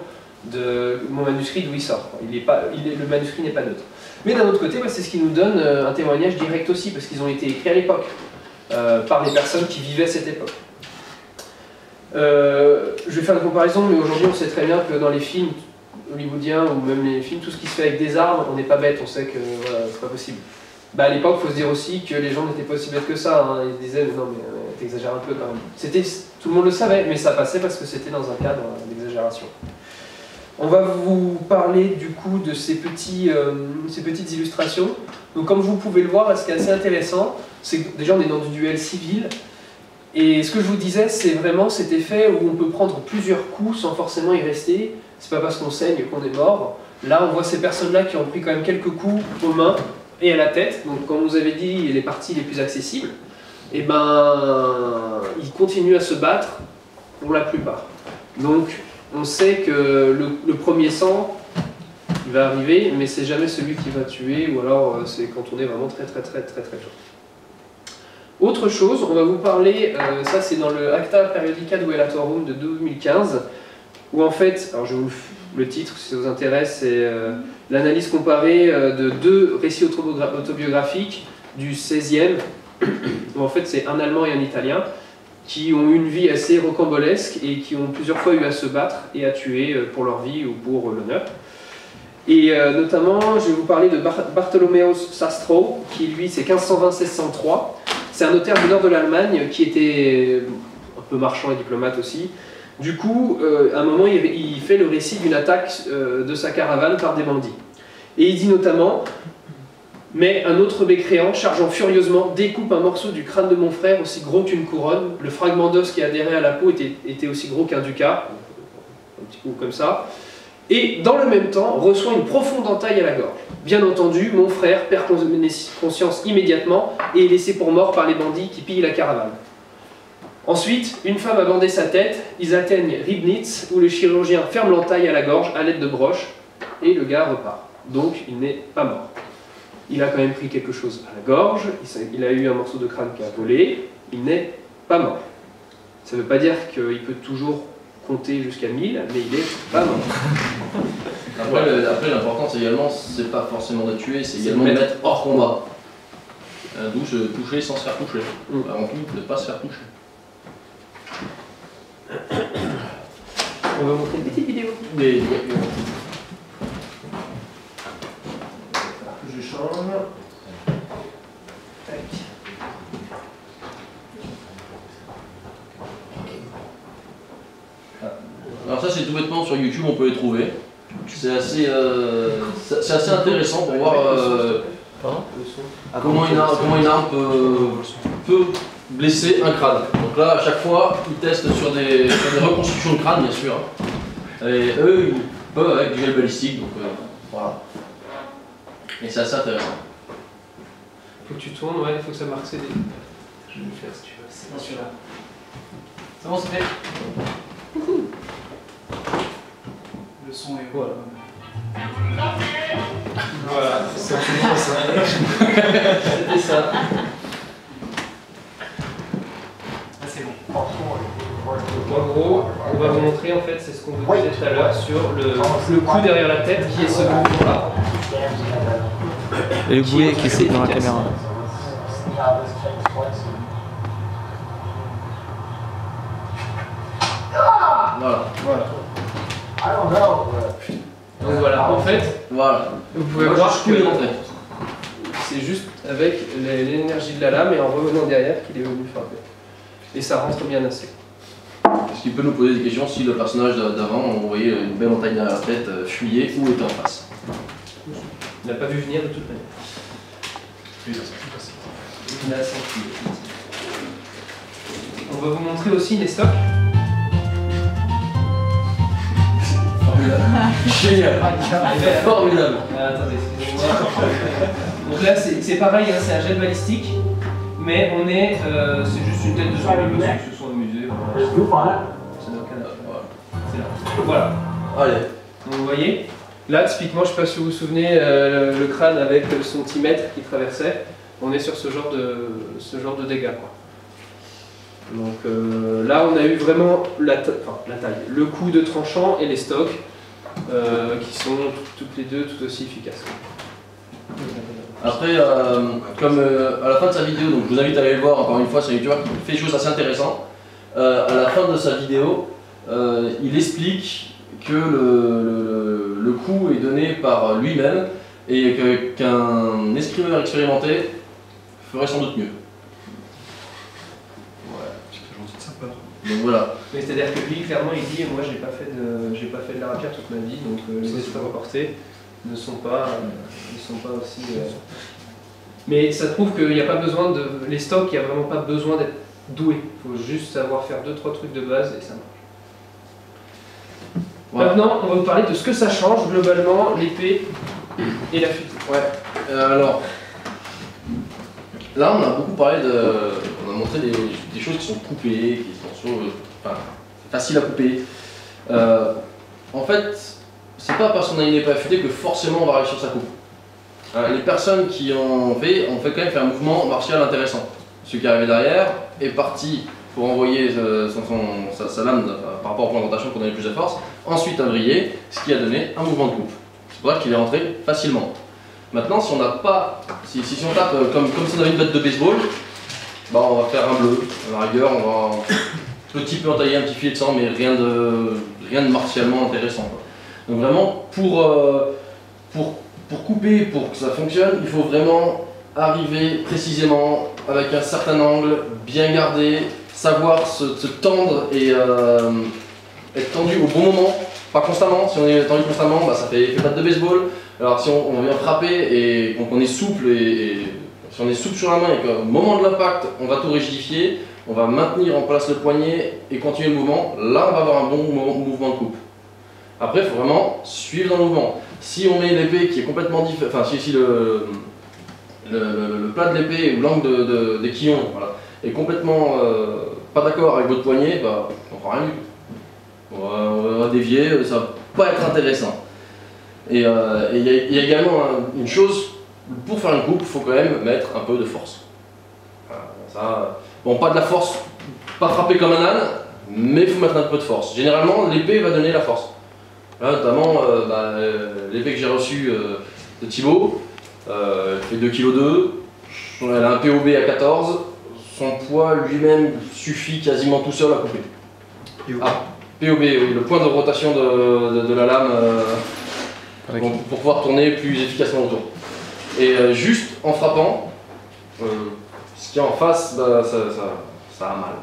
[SPEAKER 3] de mon manuscrit d'où il sort. Le manuscrit n'est pas neutre. Mais d'un autre côté, c'est ce qui nous donne un témoignage direct aussi, parce qu'ils ont été écrits à l'époque, par des personnes qui vivaient à cette époque. Je vais faire une comparaison, mais aujourd'hui on sait très bien que dans les films hollywoodiens ou même les films, tout ce qui se fait avec des armes, on n'est pas bête, on sait que voilà, c'est pas possible. Bah, à l'époque, il faut se dire aussi que les gens n'étaient pas aussi bêtes que ça. Hein. Ils disaient, non mais t'exagères un peu quand même. Tout le monde le savait, mais ça passait parce que c'était dans un cadre d'exagération. On va vous parler du coup de ces petites illustrations. Donc comme vous pouvez le voir, là, ce qui est assez intéressant, c'est que déjà on est dans du duel civil. Et ce que je vous disais, c'est vraiment cet effet où on peut prendre plusieurs coups sans forcément y rester. C'est pas parce qu'on saigne qu'on est mort. Là, on voit ces personnes-là qui ont pris quand même quelques coups aux mains et à la tête. Donc, comme vous avez dit, les parties les plus accessibles. Et ben, ils continuent à se battre pour la plupart. Donc, on sait que le premier sang, il va arriver, mais c'est jamais celui qui va tuer, ou alors c'est quand on est vraiment très chaud. Autre chose, on va vous parler, ça c'est dans le Acta Periodica Duellatorum de 2015, où en fait, alors le titre si ça vous intéresse, c'est l'analyse comparée de deux récits autobiographiques du XVIe où en fait c'est un Allemand et un Italien qui ont eu une vie assez rocambolesque et qui ont plusieurs fois eu à se battre et à tuer pour leur vie ou pour l'honneur. Et notamment, je vais vous parler de Bartholomeus Sastro, qui lui c'est 1520-1603. C'est un notaire du nord de l'Allemagne qui était un peu marchand et diplomate aussi. Du coup, à un moment, il fait le récit d'une attaque de sa caravane par des bandits. Et il dit notamment « Mais un autre mécréant, chargeant furieusement, découpe un morceau du crâne de mon frère aussi gros qu'une couronne. Le fragment d'os qui adhérait à la peau était aussi gros qu'un ducat. » Un petit coup comme ça. Et dans le même temps, reçoit une profonde entaille à la gorge. Bien entendu, mon frère perd conscience immédiatement et est laissé pour mort par les bandits qui pillent la caravane. Ensuite, une femme a bandé sa tête, ils atteignent Ribnitz, où le chirurgien ferme l'entaille à la gorge à l'aide de broches, et le gars repart. Donc, il n'est pas mort. Il a quand même pris quelque chose à la gorge, il a eu un morceau de crâne qui a volé, il n'est pas mort. Ça ne veut pas dire qu'il peut toujours compter jusqu'à 1000, mais il n'est pas mort.
[SPEAKER 2] Après l'importance également, c'est pas forcément de tuer, c'est également de mettre hors combat. D'où se toucher sans se faire toucher. Avant tout, ne pas se faire toucher.
[SPEAKER 3] On va montrer une petite vidéo. Je change. Tac.
[SPEAKER 2] Alors ça c'est tout bêtement sur YouTube, on peut les trouver. C'est assez intéressant pour voir comment une arme peut blesser un crâne. Donc là, à chaque fois, ils testent sur des reconstructions de crâne, bien sûr. Et eux, ils peuvent avec du gel balistique, donc voilà. Et c'est assez intéressant.
[SPEAKER 3] Faut que tu tournes, ouais, il faut que ça marque CD. Je vais le faire si tu veux. C'est celui-là.
[SPEAKER 6] C'est bon, c'est fait. Le son est voilà.
[SPEAKER 3] Voilà, c'est ça. C'était ça.
[SPEAKER 6] Là, c'est bon.
[SPEAKER 3] Donc, en gros, on va vous montrer, en fait, c'est ce qu'on vous disait tout à l'heure sur le cou derrière la tête qui est ce mouvement-là.
[SPEAKER 5] Et le boulet qui est dans la caméra.
[SPEAKER 2] Voilà.
[SPEAKER 3] Donc voilà, en fait,
[SPEAKER 2] Voilà.
[SPEAKER 3] vous pouvez
[SPEAKER 2] Moi,
[SPEAKER 3] voir
[SPEAKER 2] je
[SPEAKER 3] que
[SPEAKER 2] l'entrée.
[SPEAKER 3] c'est juste avec l'énergie de la lame et en revenant derrière qu'il est venu frapper. Et ça rentre bien assez.
[SPEAKER 2] Ce qui peut nous poser des questions si le personnage d'avant, on voyait une belle montagne derrière la tête, fuyait ou était en face.
[SPEAKER 3] Il n'a pas vu venir de toute manière. Il a senti. On va vous montrer aussi les stocks.
[SPEAKER 2] Génial. Formidable.
[SPEAKER 3] Attendez, excusez-moi. Donc là, c'est pareil, hein, c'est un gel balistique, mais on est, c'est juste une tête de zombie, qui se sont amusés. Voilà. Ça n'a aucun intérêt. C'est là. Voilà.
[SPEAKER 2] Allez.
[SPEAKER 3] Donc vous voyez, là, typiquement, je ne sais pas si vous vous souvenez, le crâne avec le centimètre qui traversait, on est sur ce genre de dégâts, quoi. Donc là, on a eu vraiment la taille, le coup de tranchant et les stocks qui sont toutes les deux tout aussi efficaces.
[SPEAKER 2] Après, comme à la fin de sa vidéo, donc je vous invite à aller le voir encore une fois, c'est un youtubeur qui fait des choses assez intéressantes. À la fin de sa vidéo, il explique que le coup est donné par lui-même et qu'un escrimeur expérimenté ferait sans doute mieux. Donc voilà.
[SPEAKER 3] Mais c'est-à-dire que lui, clairement, il dit moi, j'ai pas fait de la rapière toute ma vie, donc les esprits reportés ne sont pas aussi. Mais ça prouve qu'il n'y a pas besoin de les stocks, il n'y a vraiment pas besoin d'être doué. Il faut juste savoir faire 2-3 trucs de base et ça marche. Voilà. Maintenant, on va vous parler de ce que ça change globalement l'épée et la fusée.
[SPEAKER 2] Ouais. Alors. Là, on a beaucoup parlé de. On a montré des choses qui sont coupées, qui sont faciles à couper. En fait, c'est pas parce qu'on a une épée affûtée que forcément on va réussir sa coupe. Les personnes qui ont fait quand même fait un mouvement martial intéressant. Celui qui est arrivé derrière est parti pour envoyer sa lame par rapport au point d'orientation pour donner plus de force. Ensuite, a vrillé, ce qui a donné un mouvement de coupe. C'est pour ça qu'il est rentré facilement. Maintenant, si on n'a pas, si on tape comme si on avait une batte de baseball, bah on va faire un bleu. À la rigueur, on va petit peu entailler un petit filet de sang, mais rien de martialement intéressant, quoi. Donc vraiment, pour couper, pour que ça fonctionne, il faut vraiment arriver précisément, avec un certain angle, bien gardé, savoir se tendre et être tendu au bon moment, pas constamment. Si on est tendu constamment, bah, ça fait batte de baseball. Alors si on vient frapper et qu'on est souple, et si on est souple sur la main et qu'au moment de l'impact, on va tout rigidifier, on va maintenir en place le poignet et continuer le mouvement, là on va avoir un bon mouvement de coupe. Après, il faut vraiment suivre dans le mouvement. Si on met l'épée qui est complètement différent, enfin si le plat de l'épée ou l'angle des quillons, voilà, est complètement pas d'accord avec votre poignet, bah, on ne fera rien du tout. On va dévier, ça va pas être intéressant. Et il y a également une chose, pour faire une coupe, il faut quand même mettre un peu de force. Voilà, ça, bon, pas de la force, pas frapper comme un âne, mais il faut mettre un peu de force. Généralement, l'épée va donner la force. Là, notamment, l'épée que j'ai reçue de Thibaut, elle fait 2,2 kg, elle a un POB à 14, son poids lui-même suffit quasiment tout seul à couper. Ah, POB, oui, le point de rotation de la lame pour pouvoir tourner plus efficacement autour. Et juste en frappant, ce qu'il y a en face, bah, ça a mal.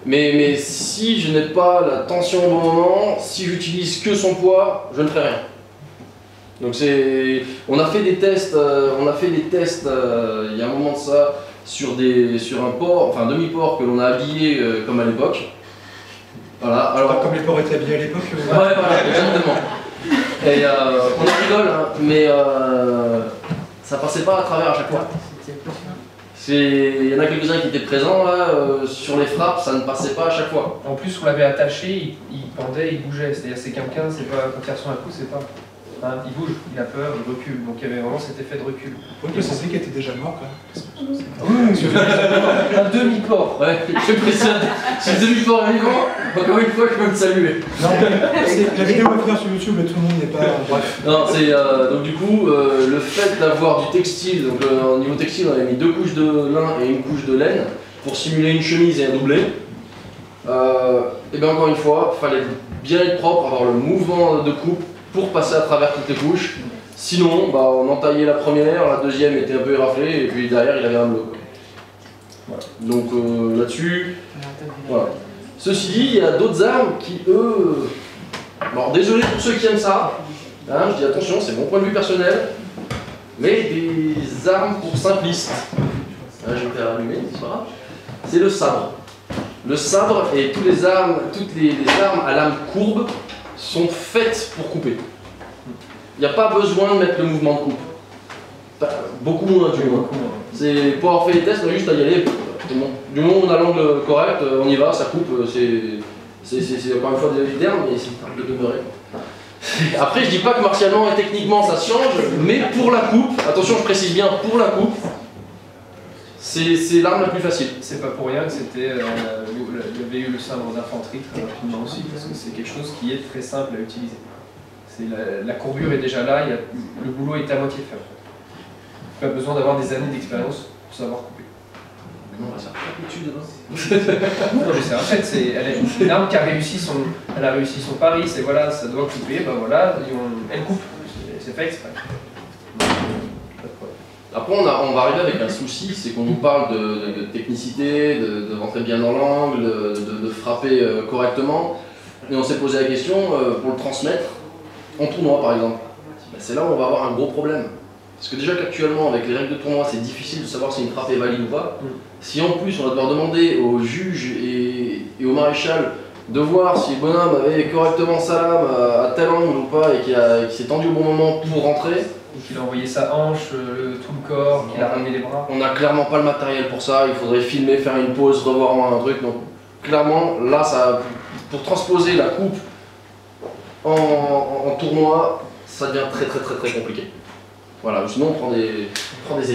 [SPEAKER 2] Mais si je n'ai pas la tension au bon moment, si j'utilise que son poids, je ne ferai rien. Donc on a fait des tests, il y a un moment de ça sur un porc, enfin demi-porc que l'on a habillé comme à l'époque. Voilà. Alors
[SPEAKER 7] comme les porcs étaient habillés à l'époque.
[SPEAKER 2] Ouais, voilà, exactement. Et on en rigole, hein, mais ça passait pas à travers à chaque fois. Il y en a quelques-uns qui étaient présents là, sur les frappes, ça ne passait pas à chaque fois.
[SPEAKER 3] En plus, on l'avait attaché, il pendait, il bougeait. C'est-à-dire c'est quelqu'un, c'est pas quand il reçoit un coup, c'est pas. Hein, il bouge, il a peur, il recule. Donc il y avait vraiment cet effet de recul.
[SPEAKER 7] Oui, mais c'est qu'il était déjà mort quand même.
[SPEAKER 3] Un demi-porc.
[SPEAKER 2] Ouais, je précise, c'est demi-porc vivant, encore une fois, je peux me saluer.
[SPEAKER 7] Non, la vidéo va finir sur YouTube, mais tout le monde n'est pas. Bref.
[SPEAKER 2] Non, donc du coup, le fait d'avoir du textile, donc au niveau textile, on avait mis 2 couches de lin et une couche de laine pour simuler une chemise et un doublé. Et bien encore une fois, il fallait bien être propre, avoir le mouvement de coupe pour passer à travers toutes les couches. Sinon, bah, on entaillait la première, la deuxième était un peu éraflée, et puis derrière il avait un bleu. Voilà. Donc là-dessus, voilà. Ceci dit, il y a d'autres armes qui, eux... Alors désolé pour ceux qui aiment ça, hein, je dis attention, c'est mon point de vue personnel, mais des armes pour simplistes. Hein, je vais me faire allumer, c'est pas grave. C'est le sabre. Le sabre et toutes les armes à lame courbe sont faites pour couper. Il n'y a pas besoin de mettre le mouvement de coupe. Beaucoup moins du moins. C'est pour avoir fait les tests, on a juste à y aller. Bon. Du moment où on a l'angle correct, on y va, ça coupe. C'est encore une fois des termes, mais c'est un peu demeuré. Après, je dis pas que martialement et techniquement ça change, mais pour la coupe, attention, je précise bien, pour la coupe, c'est l'arme la plus facile.
[SPEAKER 3] C'est pas pour rien que c'était. Il y avait eu le sabre d'infanterie très rapidement aussi, parce que c'est quelque chose qui est très simple à utiliser. La courbure est déjà là, le boulot est à moitié fait. Pas besoin d'avoir des années d'expérience pour savoir couper.
[SPEAKER 2] Non, ça n'a pas
[SPEAKER 3] Non, mais c'est un fait, elle est une arme qui a réussi son pari, c'est voilà, ça doit couper, ben voilà, elle coupe, c'est fait exprès.
[SPEAKER 2] Après, on va arriver avec un souci, c'est qu'on nous parle de technicité, de rentrer bien dans l'angle, de frapper correctement, et on s'est posé la question pour le transmettre en tournoi par exemple. Ben, c'est là où on va avoir un gros problème. Parce que déjà qu'actuellement, avec les règles de tournoi, c'est difficile de savoir si une frappe est valide ou pas. Si en plus on va devoir demander au juge et au maréchal de voir si le bonhomme avait correctement sa lame à tel angle ou pas et qu'il s'est tendu au bon moment pour rentrer.
[SPEAKER 3] Qu'il a envoyé sa hanche, tout le corps, qu'il a ramené les bras.
[SPEAKER 2] On n'a clairement pas le matériel pour ça, il faudrait filmer, faire une pause, revoir un truc. Donc clairement, là, pour transposer la coupe en tournoi, ça devient très compliqué. Voilà, sinon on prend des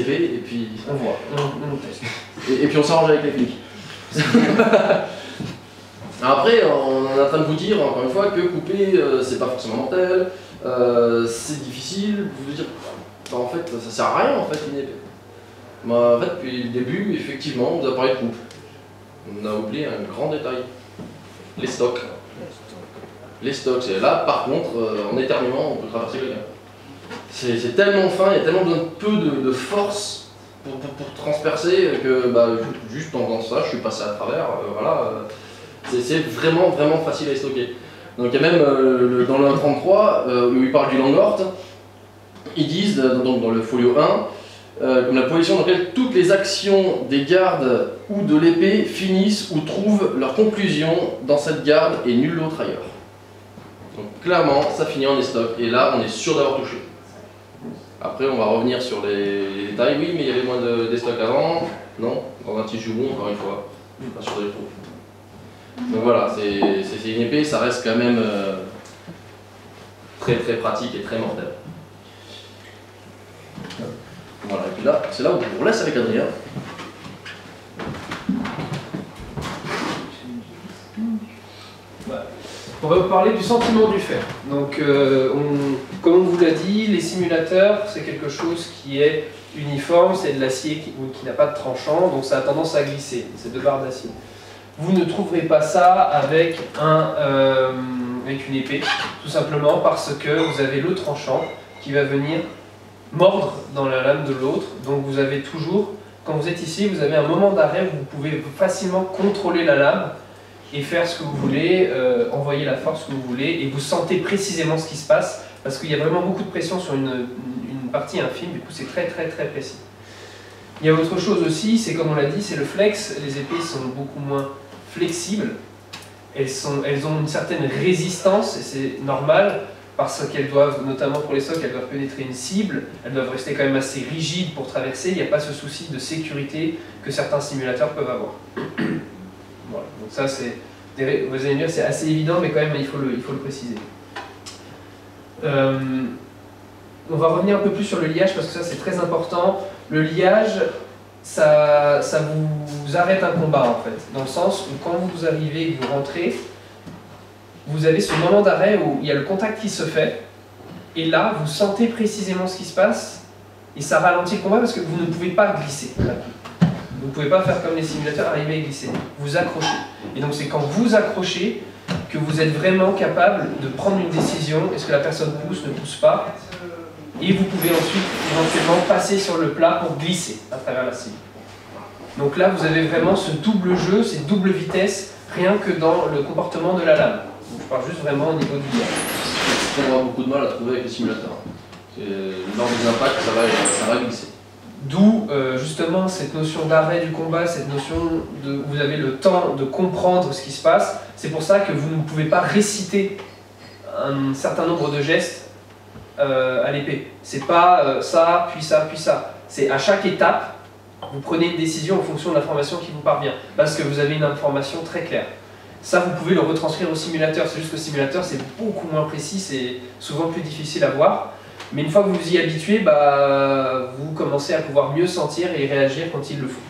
[SPEAKER 2] épées et puis on voit.
[SPEAKER 3] On teste.
[SPEAKER 2] Et puis on s'arrange avec les flics. Après, on est en train de vous dire, encore une fois, que couper, c'est pas forcément mortel, c'est difficile, vous dire, bah, en fait, ça sert à rien, en fait, une épée. En fait, depuis le début, effectivement, on vous a parlé de coupe. On a oublié un grand détail. Les stocks. Les stocks, c'est là, par contre, en éternuant, on peut traverser quelqu'un. C'est tellement fin, il y a tellement besoin de peu de force pour transpercer que bah, juste en faisant ça, je suis passé à travers, voilà. C'est vraiment facile à stocker. Donc il y a même dans le 1.33 où ils parlent du Langhort, ils disent donc dans le folio 1 comme la position dans laquelle toutes les actions des gardes ou de l'épée finissent ou trouvent leur conclusion dans cette garde et nulle autre ailleurs. Donc clairement ça finit en estoc et là on est sûr d'avoir touché. Après on va revenir sur les détails, oui mais il y avait moins d'estoc avant, non, dans un tissu rond encore une fois, pas sur des trous. Donc voilà, c'est une épée, ça reste quand même très pratique et très mortel. Voilà, et puis là, c'est là où on vous laisse avec Adrien.
[SPEAKER 3] On va vous parler du sentiment du fer. Donc, comme on vous l'a dit, les simulateurs, c'est quelque chose qui est uniforme, c'est de l'acier qui n'a pas de tranchant, donc ça a tendance à glisser, c'est 2 barres d'acier. Vous ne trouverez pas ça avec une épée, tout simplement parce que vous avez le tranchant qui va venir mordre dans la lame de l'autre. Donc vous avez toujours, quand vous êtes ici, vous avez un moment d'arrêt où vous pouvez facilement contrôler la lame et faire ce que vous voulez, envoyer la force que vous voulez, et vous sentez précisément ce qui se passe, parce qu'il y a vraiment beaucoup de pression sur une partie infime, du coup c'est très précis. Il y a autre chose aussi, c'est comme on l'a dit, c'est le flex. Les épées sont beaucoup moins flexibles, elles ont une certaine résistance, et c'est normal, parce qu'elles doivent, notamment pour les stocks, elles doivent pénétrer une cible, elles doivent rester quand même assez rigides pour traverser, il n'y a pas ce souci de sécurité que certains simulateurs peuvent avoir. Voilà, donc ça c'est, vous allez me dire c'est assez évident, mais quand même il faut le préciser. On va revenir un peu plus sur le liage, parce que ça c'est très important. Le liage, ça vous arrête un combat en fait, dans le sens où quand vous arrivez et que vous rentrez, vous avez ce moment d'arrêt où il y a le contact qui se fait, et là vous sentez précisément ce qui se passe, et ça ralentit le combat parce que vous ne pouvez pas glisser. Vous ne pouvez pas faire comme les simulateurs, arriver et glisser. Vous accrochez. Et donc c'est quand vous accrochez que vous êtes vraiment capable de prendre une décision, est-ce que la personne pousse, ne pousse pas, et vous pouvez ensuite éventuellement passer sur le plat pour glisser à travers la cible. Donc là vous avez vraiment ce double jeu, cette double vitesse, rien que dans le comportement de la lame. Donc, je parle juste vraiment au niveau du liage.
[SPEAKER 2] On aura beaucoup de mal à trouver avec les simulateurs. Lors des impacts, ça va glisser.
[SPEAKER 3] D'où justement cette notion d'arrêt du combat, cette notion de vous avez le temps de comprendre ce qui se passe. C'est pour ça que vous ne pouvez pas réciter un certain nombre de gestes à l'épée. C'est pas ça, puis ça, puis ça. C'est à chaque étape, vous prenez une décision en fonction de l'information qui vous parvient, parce que vous avez une information très claire. Ça, vous pouvez le retranscrire au simulateur. C'est juste que le simulateur, c'est beaucoup moins précis, c'est souvent plus difficile à voir. Mais une fois que vous vous y habituez, bah, vous commencez à pouvoir mieux sentir et réagir quand il le faut.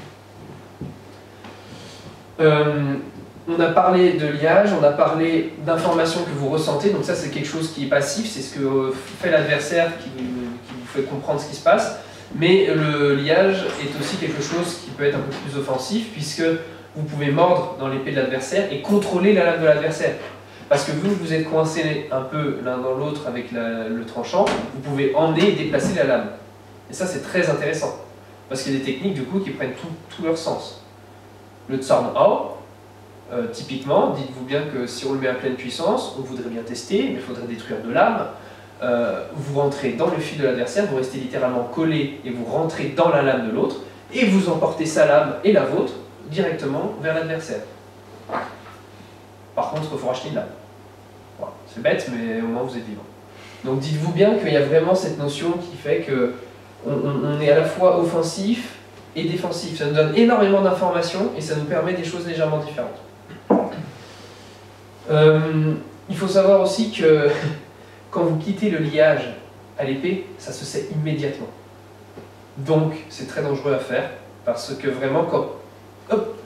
[SPEAKER 3] On a parlé de liage, on a parlé d'informations que vous ressentez, donc ça c'est quelque chose qui est passif, c'est ce que fait l'adversaire qui vous fait comprendre ce qui se passe. Mais le liage est aussi quelque chose qui peut être un peu plus offensif, puisque vous pouvez mordre dans l'épée de l'adversaire et contrôler la lame de l'adversaire. Parce que vous êtes coincés un peu l'un dans l'autre avec le tranchant, vous pouvez emmener et déplacer la lame. Et ça c'est très intéressant, parce qu'il y a des techniques du coup qui prennent tout leur sens. Le Zornhau, typiquement, dites-vous bien que si on le met à pleine puissance, on voudrait bien tester, mais il faudrait détruire de lames. Vous rentrez dans le fil de l'adversaire, vous restez littéralement collé et vous rentrez dans la lame de l'autre, et vous emportez sa lame et la vôtre directement vers l'adversaire. Par contre, il faut racheter une lame. Voilà. C'est bête, mais au moins vous êtes vivant. Donc dites-vous bien qu'il y a vraiment cette notion qui fait que on est à la fois offensif et défensif. Ça nous donne énormément d'informations et ça nous permet des choses légèrement différentes. Il faut savoir aussi que quand vous quittez le liage à l'épée, ça se sait immédiatement. Donc c'est très dangereux à faire, parce que vraiment, quand hop,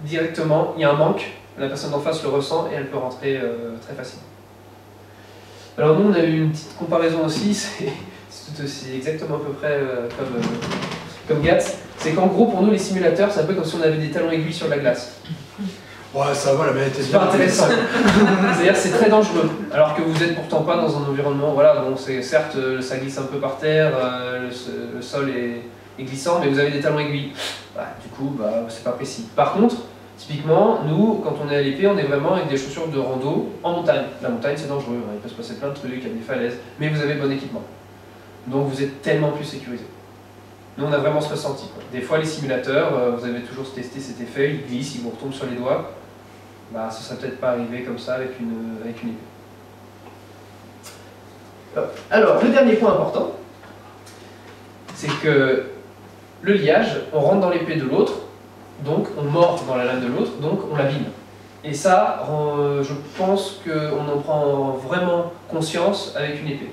[SPEAKER 3] directement, il y a un manque, la personne d'en face le ressent et elle peut rentrer très facilement. Alors nous, on a eu une petite comparaison aussi, c'est exactement à peu près comme Gats, c'est qu'en gros pour nous les simulateurs c'est un peu comme si on avait des talons aiguilles sur de la glace.
[SPEAKER 7] Ouais, ça va, la manette est
[SPEAKER 3] C'est
[SPEAKER 7] bien.
[SPEAKER 3] pas intéressant. C'est-à-dire c'est très dangereux. Alors que vous êtes pourtant pas dans un environnement, voilà, bon c'est certes ça glisse un peu par terre, le sol est glissant, mais vous avez des talons aiguilles. Bah, du coup, bah, c'est pas précis. Par contre, typiquement, nous, quand on est à l'épée, on est vraiment avec des chaussures de rando en montagne. La montagne c'est dangereux, hein, il peut se passer plein de trucs, il y a des falaises, mais vous avez le bon équipement. Donc vous êtes tellement plus sécurisé. Nous on a vraiment ce ressenti, quoi. Des fois les simulateurs, vous avez toujours testé cet effet, ils glissent, ils vous retombent sur les doigts. Bah, ça serait peut-être pas arrivé comme ça avec une épée. Alors, le dernier point important, c'est que le liage, on rentre dans l'épée de l'autre, donc on mord dans la lame de l'autre, donc on l'abîme. Et ça, je pense qu'on en prend vraiment conscience avec une épée.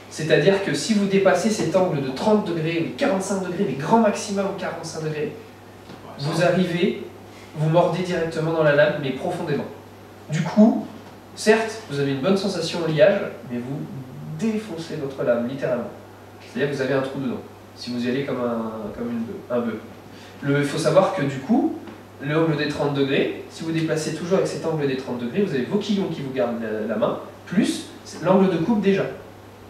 [SPEAKER 3] C'est-à-dire que si vous dépassez cet angle de 30 degrés ou 45 degrés, mais grand maximum 45 degrés, vous arrivez, vous mordez directement dans la lame, mais profondément. Du coup, certes, vous avez une bonne sensation au liage, mais vous défoncez votre lame, littéralement. C'est-à-dire que vous avez un trou dedans, si vous y allez comme un bœuf. Il faut savoir que du coup, l'angle des 30 degrés, si vous déplacez toujours avec cet angle des 30 degrés, vous avez vos quillons qui vous gardent la main, plus l'angle de coupe déjà.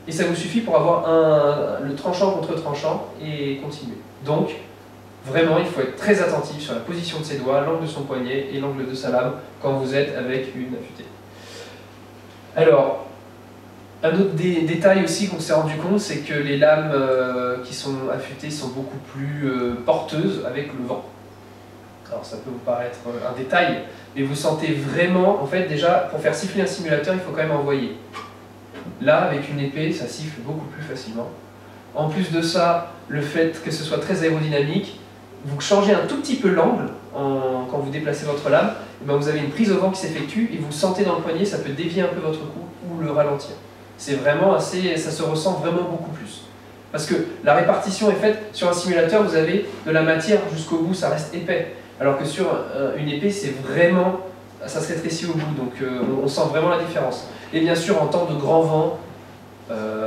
[SPEAKER 3] Et ça vous suffit pour avoir le tranchant contre tranchant et continuer. Donc, vraiment, il faut être très attentif sur la position de ses doigts, l'angle de son poignet et l'angle de sa lame quand vous êtes avec une affûtée. Alors, un autre détail aussi qu'on s'est rendu compte, c'est que les lames qui sont affûtées sont beaucoup plus porteuses avec le vent. Alors ça peut vous paraître un détail, mais vous sentez vraiment, en fait déjà, pour faire siffler un simulateur, il faut quand même envoyer. Là, avec une épée, ça siffle beaucoup plus facilement. En plus de ça, le fait que ce soit très aérodynamique, vous changez un tout petit peu l'angle quand vous déplacez votre lame, et bien vous avez une prise au vent qui s'effectue et vous sentez dans le poignet, ça peut dévier un peu votre cou ou le ralentir. C'est vraiment assez, ça se ressent vraiment beaucoup plus. Parce que la répartition est faite, sur un simulateur, vous avez de la matière jusqu'au bout, ça reste épais. Alors que sur une épée, c'est vraiment, ça se rétrécit au bout, donc on sent vraiment la différence. Et bien sûr, en temps de grand vent,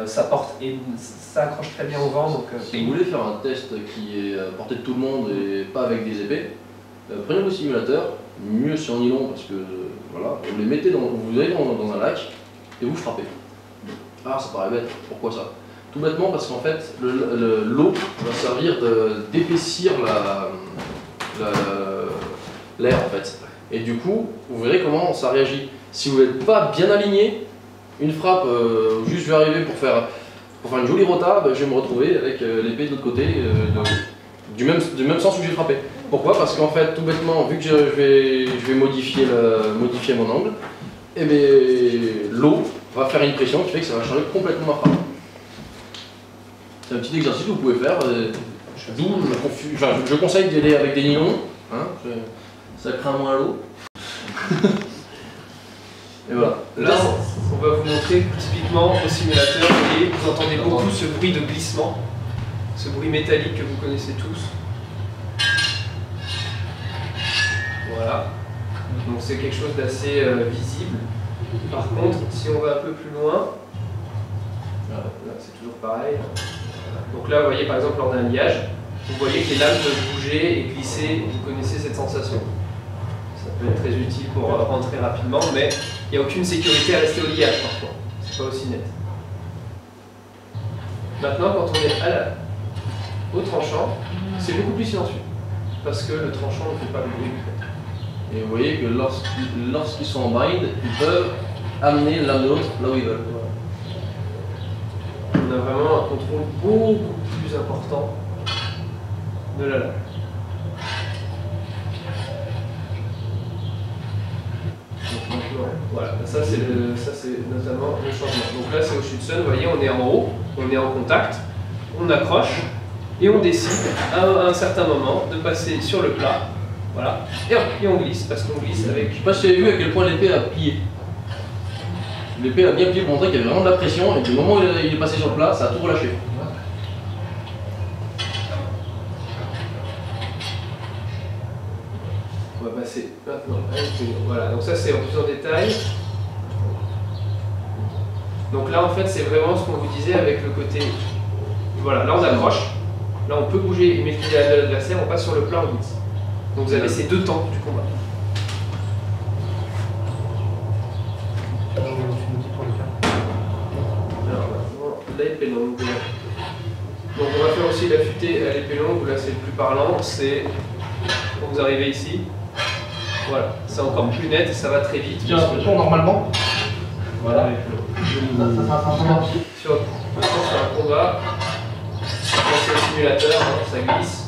[SPEAKER 3] ça porte et ça accroche très bien au vent. Donc,
[SPEAKER 2] si vous voulez faire un test qui est à portée de tout le monde et pas avec des épées, prenez vos simulateurs, mieux sur nylon parce que voilà, vous les mettez vous allez dans un lac et vous frappez. Ah, ça paraît bête, pourquoi ça? Tout bêtement parce qu'en fait, l'eau va servir d'épaissir l'air en fait. Et du coup, vous verrez comment ça réagit. Si vous n'êtes pas bien aligné, une frappe, juste je vais arriver pour faire une jolie rota, je vais me retrouver avec l'épée de l'autre côté, du même sens où j'ai frappé. Pourquoi? Parce qu'en fait, tout bêtement, vu que je vais modifier mon angle, et l'eau va faire une pression qui fait que ça va changer complètement ma frappe. C'est un petit exercice que vous pouvez faire. Je conseille d'y aller avec des nylons, hein, ça craint moins l'eau. Et voilà.
[SPEAKER 3] Là, on va vous montrer typiquement au simulateur, et vous entendez beaucoup ce bruit de glissement, ce bruit métallique que vous connaissez tous. Voilà. Donc c'est quelque chose d'assez visible. Par contre, si on va un peu plus loin, là c'est toujours pareil. Donc là, vous voyez par exemple lors d'un liage, vous voyez que les lames peuvent bouger et glisser, vous connaissez cette sensation. Ça peut être très utile pour rentrer rapidement, mais il n'y a aucune sécurité à rester au liage parfois. C'est pas aussi net. Maintenant, quand on est au tranchant, c'est beaucoup plus silencieux. Parce que le tranchant ne fait pas le bruit.
[SPEAKER 2] Et vous voyez que lorsqu'ils sont en bind, ils peuvent amener l'un de l'autre là où ils veulent.
[SPEAKER 3] On a vraiment un contrôle beaucoup plus important de la lame. Voilà, ça c'est notamment le changement. Donc là c'est au Schutzen, vous voyez, on est en haut, on est en contact, on accroche et on décide à un certain moment de passer sur le plat. Voilà, et hop, et on glisse, parce qu'on glisse avec...
[SPEAKER 2] Je ne sais pas si vous avez vu à quel point l'épée a plié. L'épée a bien plié pour montrer qu'il y avait vraiment de la pression, et du moment où il est passé sur le plat, ça a tout relâché.
[SPEAKER 3] On va passer maintenant. Voilà, donc ça c'est en plus en détail. Donc là en fait c'est vraiment ce qu'on vous disait avec le côté... Voilà, là on accroche. Là, on peut bouger et maîtriser l'adversaire, on passe sur le plat en blitz. Donc vous avez ces deux temps du combat. Alors maintenant, l'épée longue. Donc on va faire aussi l'affûté à l'épée longue, là c'est le plus parlant, c'est quand vous arrivez ici. Voilà, c'est encore plus net et ça va très vite.
[SPEAKER 2] Tiens, on tourne normalement.
[SPEAKER 3] Voilà. Sur un combat, là c'est le simulateur, hein, ça glisse.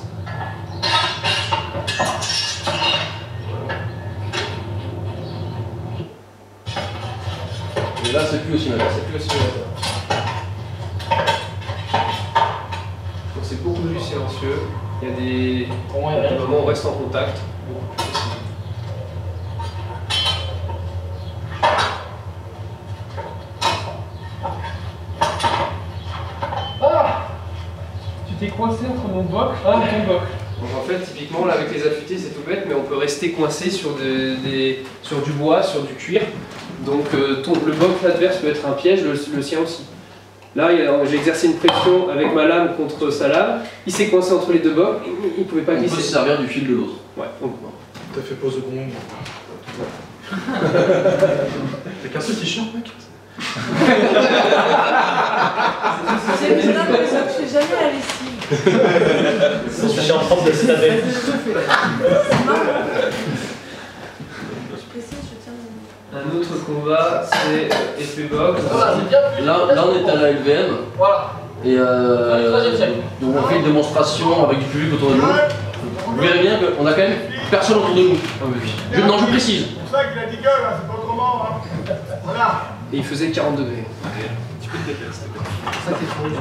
[SPEAKER 2] Et là, c'est plus au simulateur.
[SPEAKER 3] C'est plus le simulateur. Donc c'est beaucoup plus silencieux. Il y a des moments où on reste en contact.
[SPEAKER 4] Ah, tu t'es coincé entre mon boc et ton boc.
[SPEAKER 3] Donc en fait, typiquement, là avec les affûtés, c'est tout bête, mais on peut rester coincé sur, sur du bois, sur du cuir. Donc le boc adverse peut être un piège, le sien aussi. Là, j'ai exercé une pression avec ma lame contre sa lame. Il s'est coincé entre les deux bocs, il ne pouvait pas
[SPEAKER 2] On
[SPEAKER 3] glisser.
[SPEAKER 2] peut se servir du fil de l'autre.
[SPEAKER 3] Ouais, donc,
[SPEAKER 1] T'as fait pause de gong. T'as qu'un seul t-shirt, mec.
[SPEAKER 4] C'est bizarre comme ça que je fais jamais la lessive.
[SPEAKER 8] Je suis en train de se laver.
[SPEAKER 4] C'est marrant. Je précise, je tiens.
[SPEAKER 3] un autre combat, c'est épée box.
[SPEAKER 2] Voilà, là, on est à la LVM.
[SPEAKER 8] Voilà.
[SPEAKER 2] Et donc on fait une démonstration avec du public autour de nous. Vous verrez bien qu'on a quand même personne autour de nous. Non, je précise.
[SPEAKER 9] C'est pour ça qu'il a dit gueule, hein, c'est pas autrement. Hein. Voilà.
[SPEAKER 3] Et il faisait 40 degrés.
[SPEAKER 1] Tu peux te décaler, s'il te plaît.
[SPEAKER 3] Ça, t'es trop bien.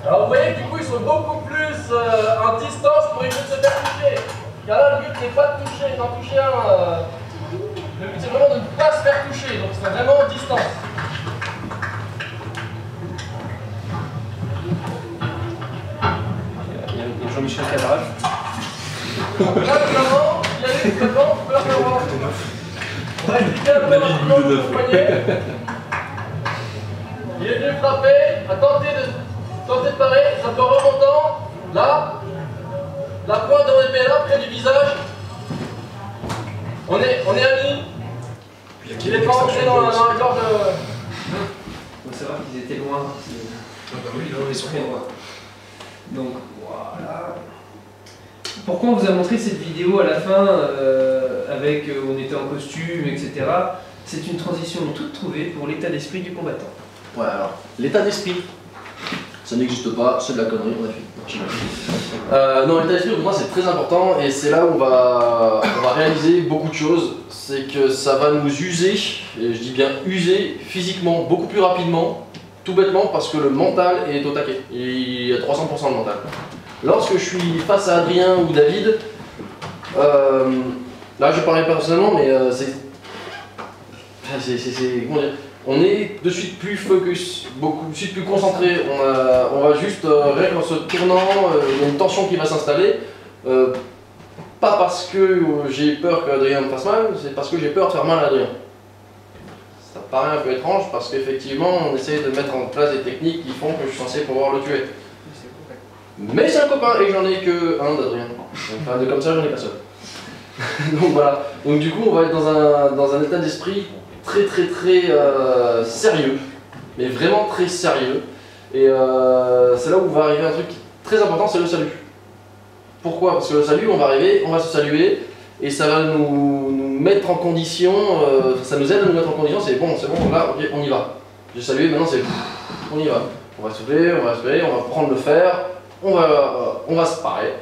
[SPEAKER 2] Alors vous voyez, du coup, ils sont beaucoup plus en distance pour éviter de se faire toucher. Car là, le but n'est pas de toucher, d'en toucher un. Le but, c'est vraiment de ne pas se faire toucher. Donc, c'est vraiment en distance.
[SPEAKER 3] Il y a Jean-Michel Cadrage.
[SPEAKER 2] Donc là, vraiment, il y a eu vraiment peur de voir. On va expliquer un peu rapidement le poignet. Il est venu frapper, à tenter de parer, ça peut remontant. Là, la pointe de l'épée là, près du visage. On est amis. Il est pas entré dans la gorge de.
[SPEAKER 3] Il faut savoir qu'ils étaient loin.
[SPEAKER 1] Ah bah oui, là, ils sont
[SPEAKER 3] Très loin. Donc voilà. Pourquoi on vous a montré cette vidéo à la fin avec on était en costume, etc. C'est une transition toute trouvée pour l'état d'esprit du combattant.
[SPEAKER 2] Ouais, alors, l'état d'esprit, ça n'existe pas, c'est de la connerie, on a fait. Non, l'état d'esprit pour moi c'est très important et c'est là où on va réaliser beaucoup de choses. C'est que ça va nous user, et je dis bien user, physiquement beaucoup plus rapidement, tout bêtement parce que le mental est au taquet. Il y a 300% de mental. Lorsque je suis face à Adrien ou David, là je parle personnellement, mais comment dire, on est de suite plus focus, beaucoup de suite plus concentré. On va juste, rien qu'en se tournant, il y a une tension qui va s'installer. Pas parce que j'ai peur qu'Adrien me fasse mal, c'est parce que j'ai peur de faire mal à Adrien. Ça paraît un peu étrange parce qu'effectivement on essaie de mettre en place des techniques qui font que je suis censé pouvoir le tuer. Mais c'est un copain et j'en ai que un d'Adrien. Enfin, comme ça j'en ai pas seul. Donc voilà. Donc du coup on va être dans un état d'esprit très sérieux, mais vraiment très sérieux. Et c'est là où va arriver un truc très important, c'est le salut. Pourquoi? Parce que le salut, on va arriver, on va se saluer, et ça va nous mettre en condition, ça nous aide à nous mettre en condition, c'est bon, là, ok, on y va. J'ai salué, maintenant c'est on y va. On va souffler, on va respirer, on va prendre le fer, on va se parer.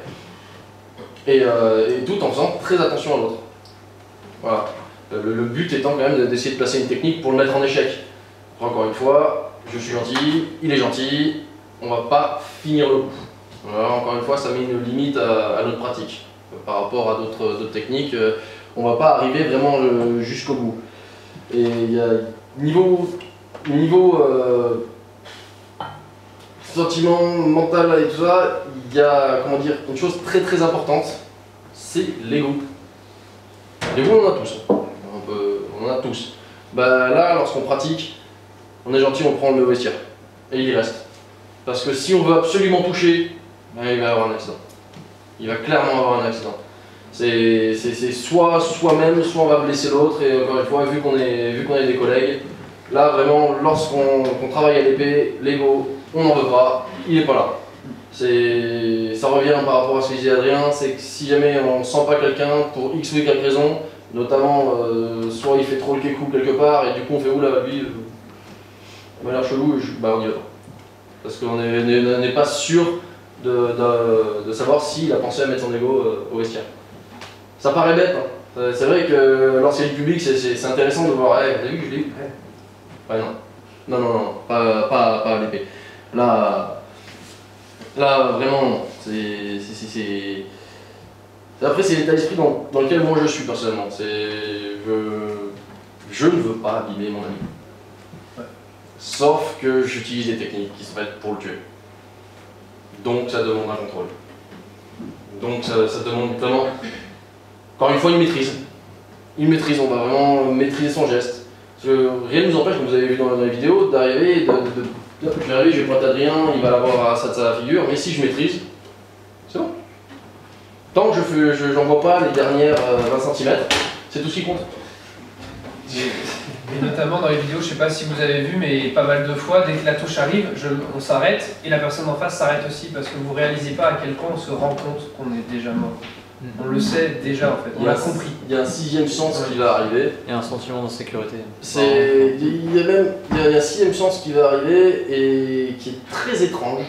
[SPEAKER 2] Et tout en faisant très attention à l'autre. Voilà. Le but étant quand même d'essayer de placer une technique pour le mettre en échec. Encore une fois, je suis gentil, il est gentil, on va pas finir le coup. Voilà, encore une fois, ça met une limite à notre pratique. Par rapport à d'autres techniques, on va pas arriver vraiment jusqu'au bout. Et il y a niveau sentiment mental et tout ça, il y a comment dire, une chose très importante, c'est l'ego. Des goûts, on en a tous. On en a tous. Bah, là, lorsqu'on pratique, on est gentil, on prend le vestiaire. Et il y reste. Parce que si on veut absolument toucher, bah, il va y avoir un accident. Il va clairement avoir un accident. C'est soit soi-même, soit on va blesser l'autre. Et encore une fois, vu qu'on est des collègues, là vraiment, lorsqu'on travaille à l'épée, l'ego, on n'en veut pas, il n'est pas là. Ça revient par rapport à ce que disait Adrien, c'est que si jamais on ne sent pas quelqu'un pour X ou Y raison, notamment soit il fait trop le kékou quelque part et du coup on fait oula lui, il m'a l'air chelou, bah on y va pas. Parce qu'on n'est pas sûr de savoir s'il a pensé à mettre son ego au vestiaire. Ça paraît bête, hein. C'est vrai que lorsqu'il y a du public, c'est intéressant de voir, hey, vous avez vu que je l'ai eu? Ouais, non, pas à l'épée. Là, vraiment, non. Après, c'est l'état d'esprit dans lequel moi je suis personnellement. Je ne veux pas abîmer mon ami. Ouais. Sauf que j'utilise des techniques qui sont faites pour le tuer. Donc ça demande un contrôle. Donc ça demande vraiment, encore une fois, une maîtrise. Une maîtrise, on va vraiment maîtriser son geste. Parce que rien ne nous empêche, comme vous avez vu dans la vidéo, d'arriver, je vais arriver, je vais pointer Adrien, il va l'avoir à sa figure, mais si je maîtrise, c'est bon. Tant que je n'envoie pas les dernières 20 cm, c'est tout ce qui compte.
[SPEAKER 3] Et notamment dans les vidéos, je ne sais pas si vous avez vu, mais pas mal de fois, dès que la touche arrive, on s'arrête et la personne en face s'arrête aussi parce que vous ne réalisez pas à quel point on se rend compte qu'on est déjà mort. On le sait déjà en fait, on l'a compris.
[SPEAKER 2] Il y a un sixième sens qui va arriver.
[SPEAKER 5] Il y a un sentiment d'insécurité.
[SPEAKER 2] Il y a même un sixième sens qui va arriver et qui est très étrange,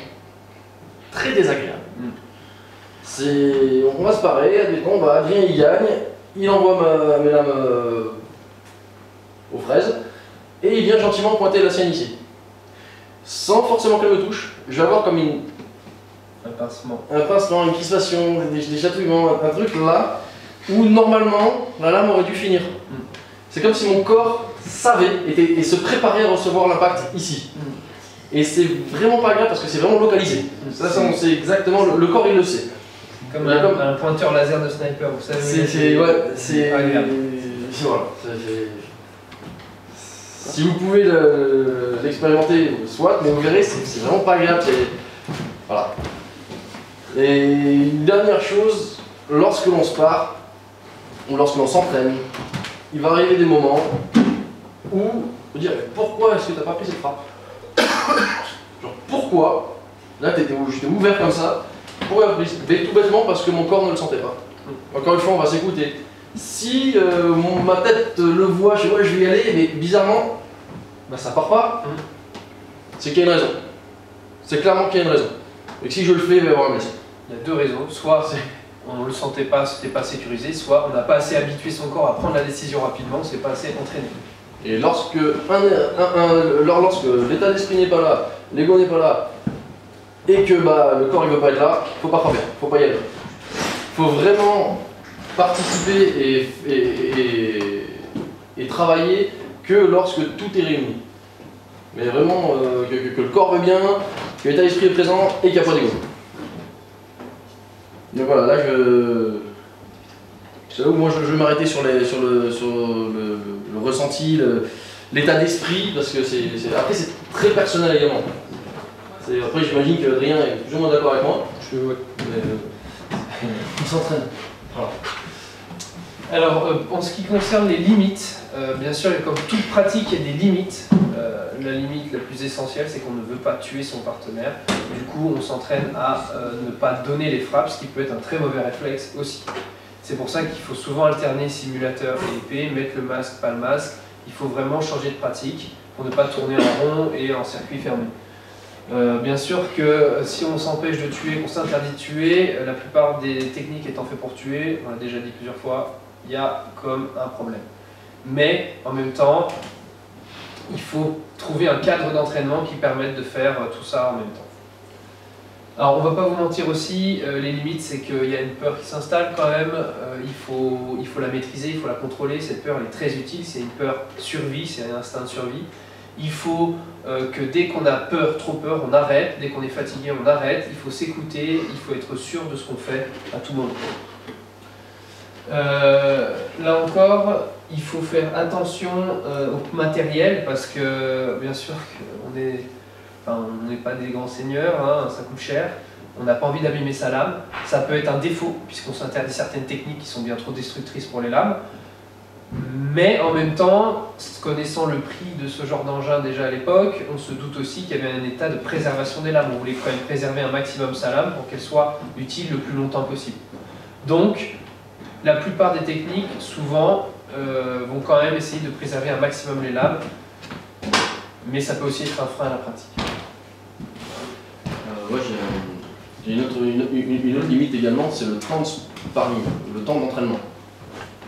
[SPEAKER 2] très désagréable. On va se parer, admettons, Adrien il gagne, il envoie mes lames aux fraises et il vient gentiment pointer la sienne ici. Sans forcément qu'elle me touche, je vais avoir comme un pincement, une crispation, des chatouillements, un truc là où normalement la lame aurait dû finir. C'est comme si mon corps savait et se préparait à recevoir l'impact ici. Et c'est vraiment pas grave parce que c'est vraiment localisé. Ça on sait exactement, le corps il le sait.
[SPEAKER 3] Comme un pointeur laser de sniper, vous savez.
[SPEAKER 2] C'est agréable. Voilà. Si vous pouvez l'expérimenter, soit, mais vous verrez, c'est vraiment pas agréable. Voilà. Et une dernière chose, lorsque l'on se part, ou lorsque l'on s'entraîne, il va arriver des moments où vous dire pourquoi est-ce que tu n'as pas pris cette frappe? Genre pourquoi? Là j'étais ouvert comme ça, pourquoi j'ai pris? Mais tout bêtement parce que mon corps ne le sentait pas. Encore une fois, on va s'écouter. Si ma tête le voit, je vais y aller, mais bizarrement, ça part pas, c'est qu'il y a une raison. C'est clairement qu'il y a une raison. Et que si je le fais, il va y avoir un blessé.
[SPEAKER 3] Il y a deux raisons. Soit on ne le sentait pas, c'était pas sécurisé, soit on n'a pas assez habitué son corps à prendre la décision rapidement, c'est pas assez entraîné.
[SPEAKER 2] Et lorsque l'état d'esprit n'est pas là, l'ego n'est pas là, et que le corps il veut pas être là, faut pas frapper, faut pas y aller. Faut vraiment participer et travailler que lorsque tout est réuni. Mais vraiment que le corps veut bien, que l'état d'esprit est présent et qu'il n'y a pas d'ego. Donc voilà, là c'est là où moi je vais m'arrêter sur le ressenti, l'état d'esprit, parce que après c'est très personnel également. Après j'imagine que Adrien est plus ou moins d'accord avec moi. On s'entraîne. Voilà.
[SPEAKER 3] Alors en ce qui concerne les limites, bien sûr comme toute pratique il y a des limites. La limite la plus essentielle c'est qu'on ne veut pas tuer son partenaire. Du coup on s'entraîne à ne pas donner les frappes, ce qui peut être un très mauvais réflexe aussi. C'est pour ça qu'il faut souvent alterner simulateur et épée, mettre le masque, pas le masque. Il faut vraiment changer de pratique pour ne pas tourner en rond et en circuit fermé. Bien sûr que si on s'empêche de tuer, qu'on s'interdit de tuer, la plupart des techniques étant faites pour tuer, on l'a déjà dit plusieurs fois, il y a comme un problème. Mais en même temps, il faut trouver un cadre d'entraînement qui permette de faire tout ça en même temps. Alors on ne va pas vous mentir aussi, les limites c'est qu'il y a une peur qui s'installe quand même, il faut la maîtriser, il faut la contrôler, cette peur elle est très utile, c'est une peur survie, c'est un instinct de survie. Il faut que dès qu'on a peur, trop peur, on arrête, dès qu'on est fatigué on arrête, il faut s'écouter, il faut être sûr de ce qu'on fait à tout moment. Là encore, il faut faire attention au matériel parce que bien sûr on n'est pas des grands seigneurs, hein, ça coûte cher. On n'a pas envie d'abîmer sa lame. Ça peut être un défaut puisqu'on s'interdit certaines techniques qui sont bien trop destructrices pour les lames. Mais en même temps, connaissant le prix de ce genre d'engin déjà à l'époque, on se doute aussi qu'il y avait un état de préservation des lames. On voulait quand même préserver un maximum sa lame pour qu'elle soit utile le plus longtemps possible. Donc, la plupart des techniques, souvent, vont quand même essayer de préserver un maximum les lames, mais ça peut aussi être un frein à la pratique.
[SPEAKER 2] Moi j'ai une autre limite également, c'est le temps de sparring, le temps d'entraînement.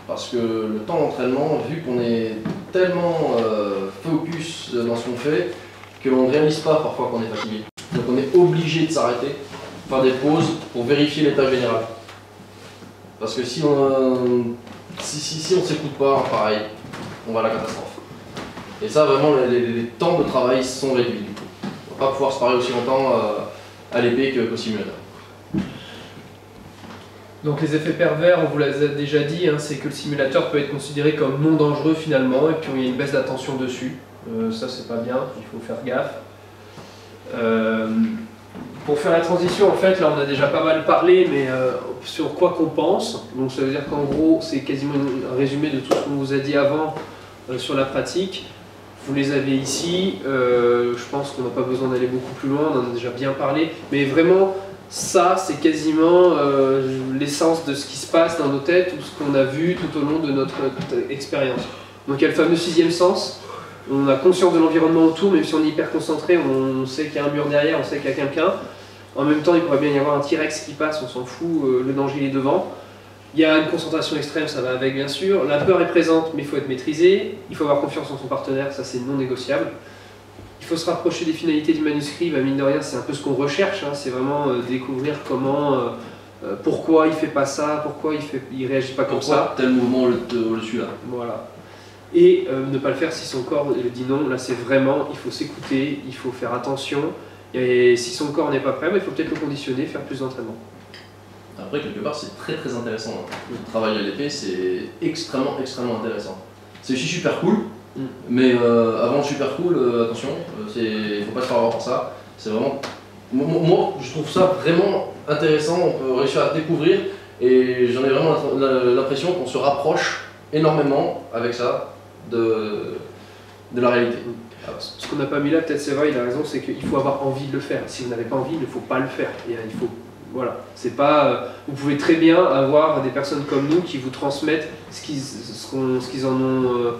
[SPEAKER 2] Parce que le temps d'entraînement, vu qu'on est tellement focus dans ce qu'on fait, qu'on ne réalise pas parfois qu'on est fatigué. Donc on est obligé de s'arrêter, faire des pauses pour vérifier l'état général. Parce que si on s'écoute pas, pareil, on va à la catastrophe. Et ça vraiment, les temps de travail sont réduits du coup. On ne va pas pouvoir se parler aussi longtemps à l'épée qu'au simulateur.
[SPEAKER 3] Donc les effets pervers, on vous l'a déjà dit, hein, c'est que le simulateur peut être considéré comme non dangereux finalement, et puis il y a une baisse d'attention dessus. Ça c'est pas bien, il faut faire gaffe. Pour faire la transition, en fait, là on a déjà pas mal parlé, mais sur quoi qu'on pense. Donc ça veut dire qu'en gros, c'est quasiment un résumé de tout ce qu'on vous a dit avant sur la pratique. Vous les avez ici, je pense qu'on n'a pas besoin d'aller beaucoup plus loin, on en a déjà bien parlé, mais vraiment, ça c'est quasiment l'essence de ce qui se passe dans nos têtes ou ce qu'on a vu tout au long de notre expérience. Donc il y a le fameux sixième sens, on a conscience de l'environnement autour, même si on est hyper concentré, on sait qu'il y a un mur derrière, on sait qu'il y a quelqu'un. En même temps, il pourrait bien y avoir un T-Rex qui passe, on s'en fout, le danger il est devant. Il y a une concentration extrême, ça va avec bien sûr. La peur est présente, mais il faut être maîtrisé. Il faut avoir confiance en son partenaire, ça c'est non négociable. Il faut se rapprocher des finalités du manuscrit, bah, mine de rien c'est un peu ce qu'on recherche, hein. C'est vraiment découvrir comment, pourquoi il fait pas ça, pourquoi il réagit pas comme ça.
[SPEAKER 2] Tel mouvement le suit là.
[SPEAKER 3] Voilà. Et ne pas le faire si son corps le dit non, là c'est vraiment, il faut s'écouter, il faut faire attention. Et si son corps n'est pas prêt, bah, il faut peut-être le conditionner, faire plus d'entraînement.
[SPEAKER 2] Après, quelque part, c'est très très intéressant. Le travail à l'épée, c'est extrêmement intéressant. C'est aussi super cool, mais avant le super cool, attention, il ne faut pas se faire avoir par ça. C'est vraiment. Moi, je trouve ça vraiment intéressant, on peut réussir à découvrir, et j'en ai vraiment l'impression qu'on se rapproche énormément avec ça de la réalité.
[SPEAKER 3] Ce qu'on n'a pas mis là, peut-être c'est vrai, il a raison, c'est qu'il faut avoir envie de le faire. Si vous n'avez pas envie, il ne faut pas le faire. Et, il faut. Voilà, c'est pas. Vous pouvez très bien avoir des personnes comme nous qui vous transmettent ce qu'ils en ont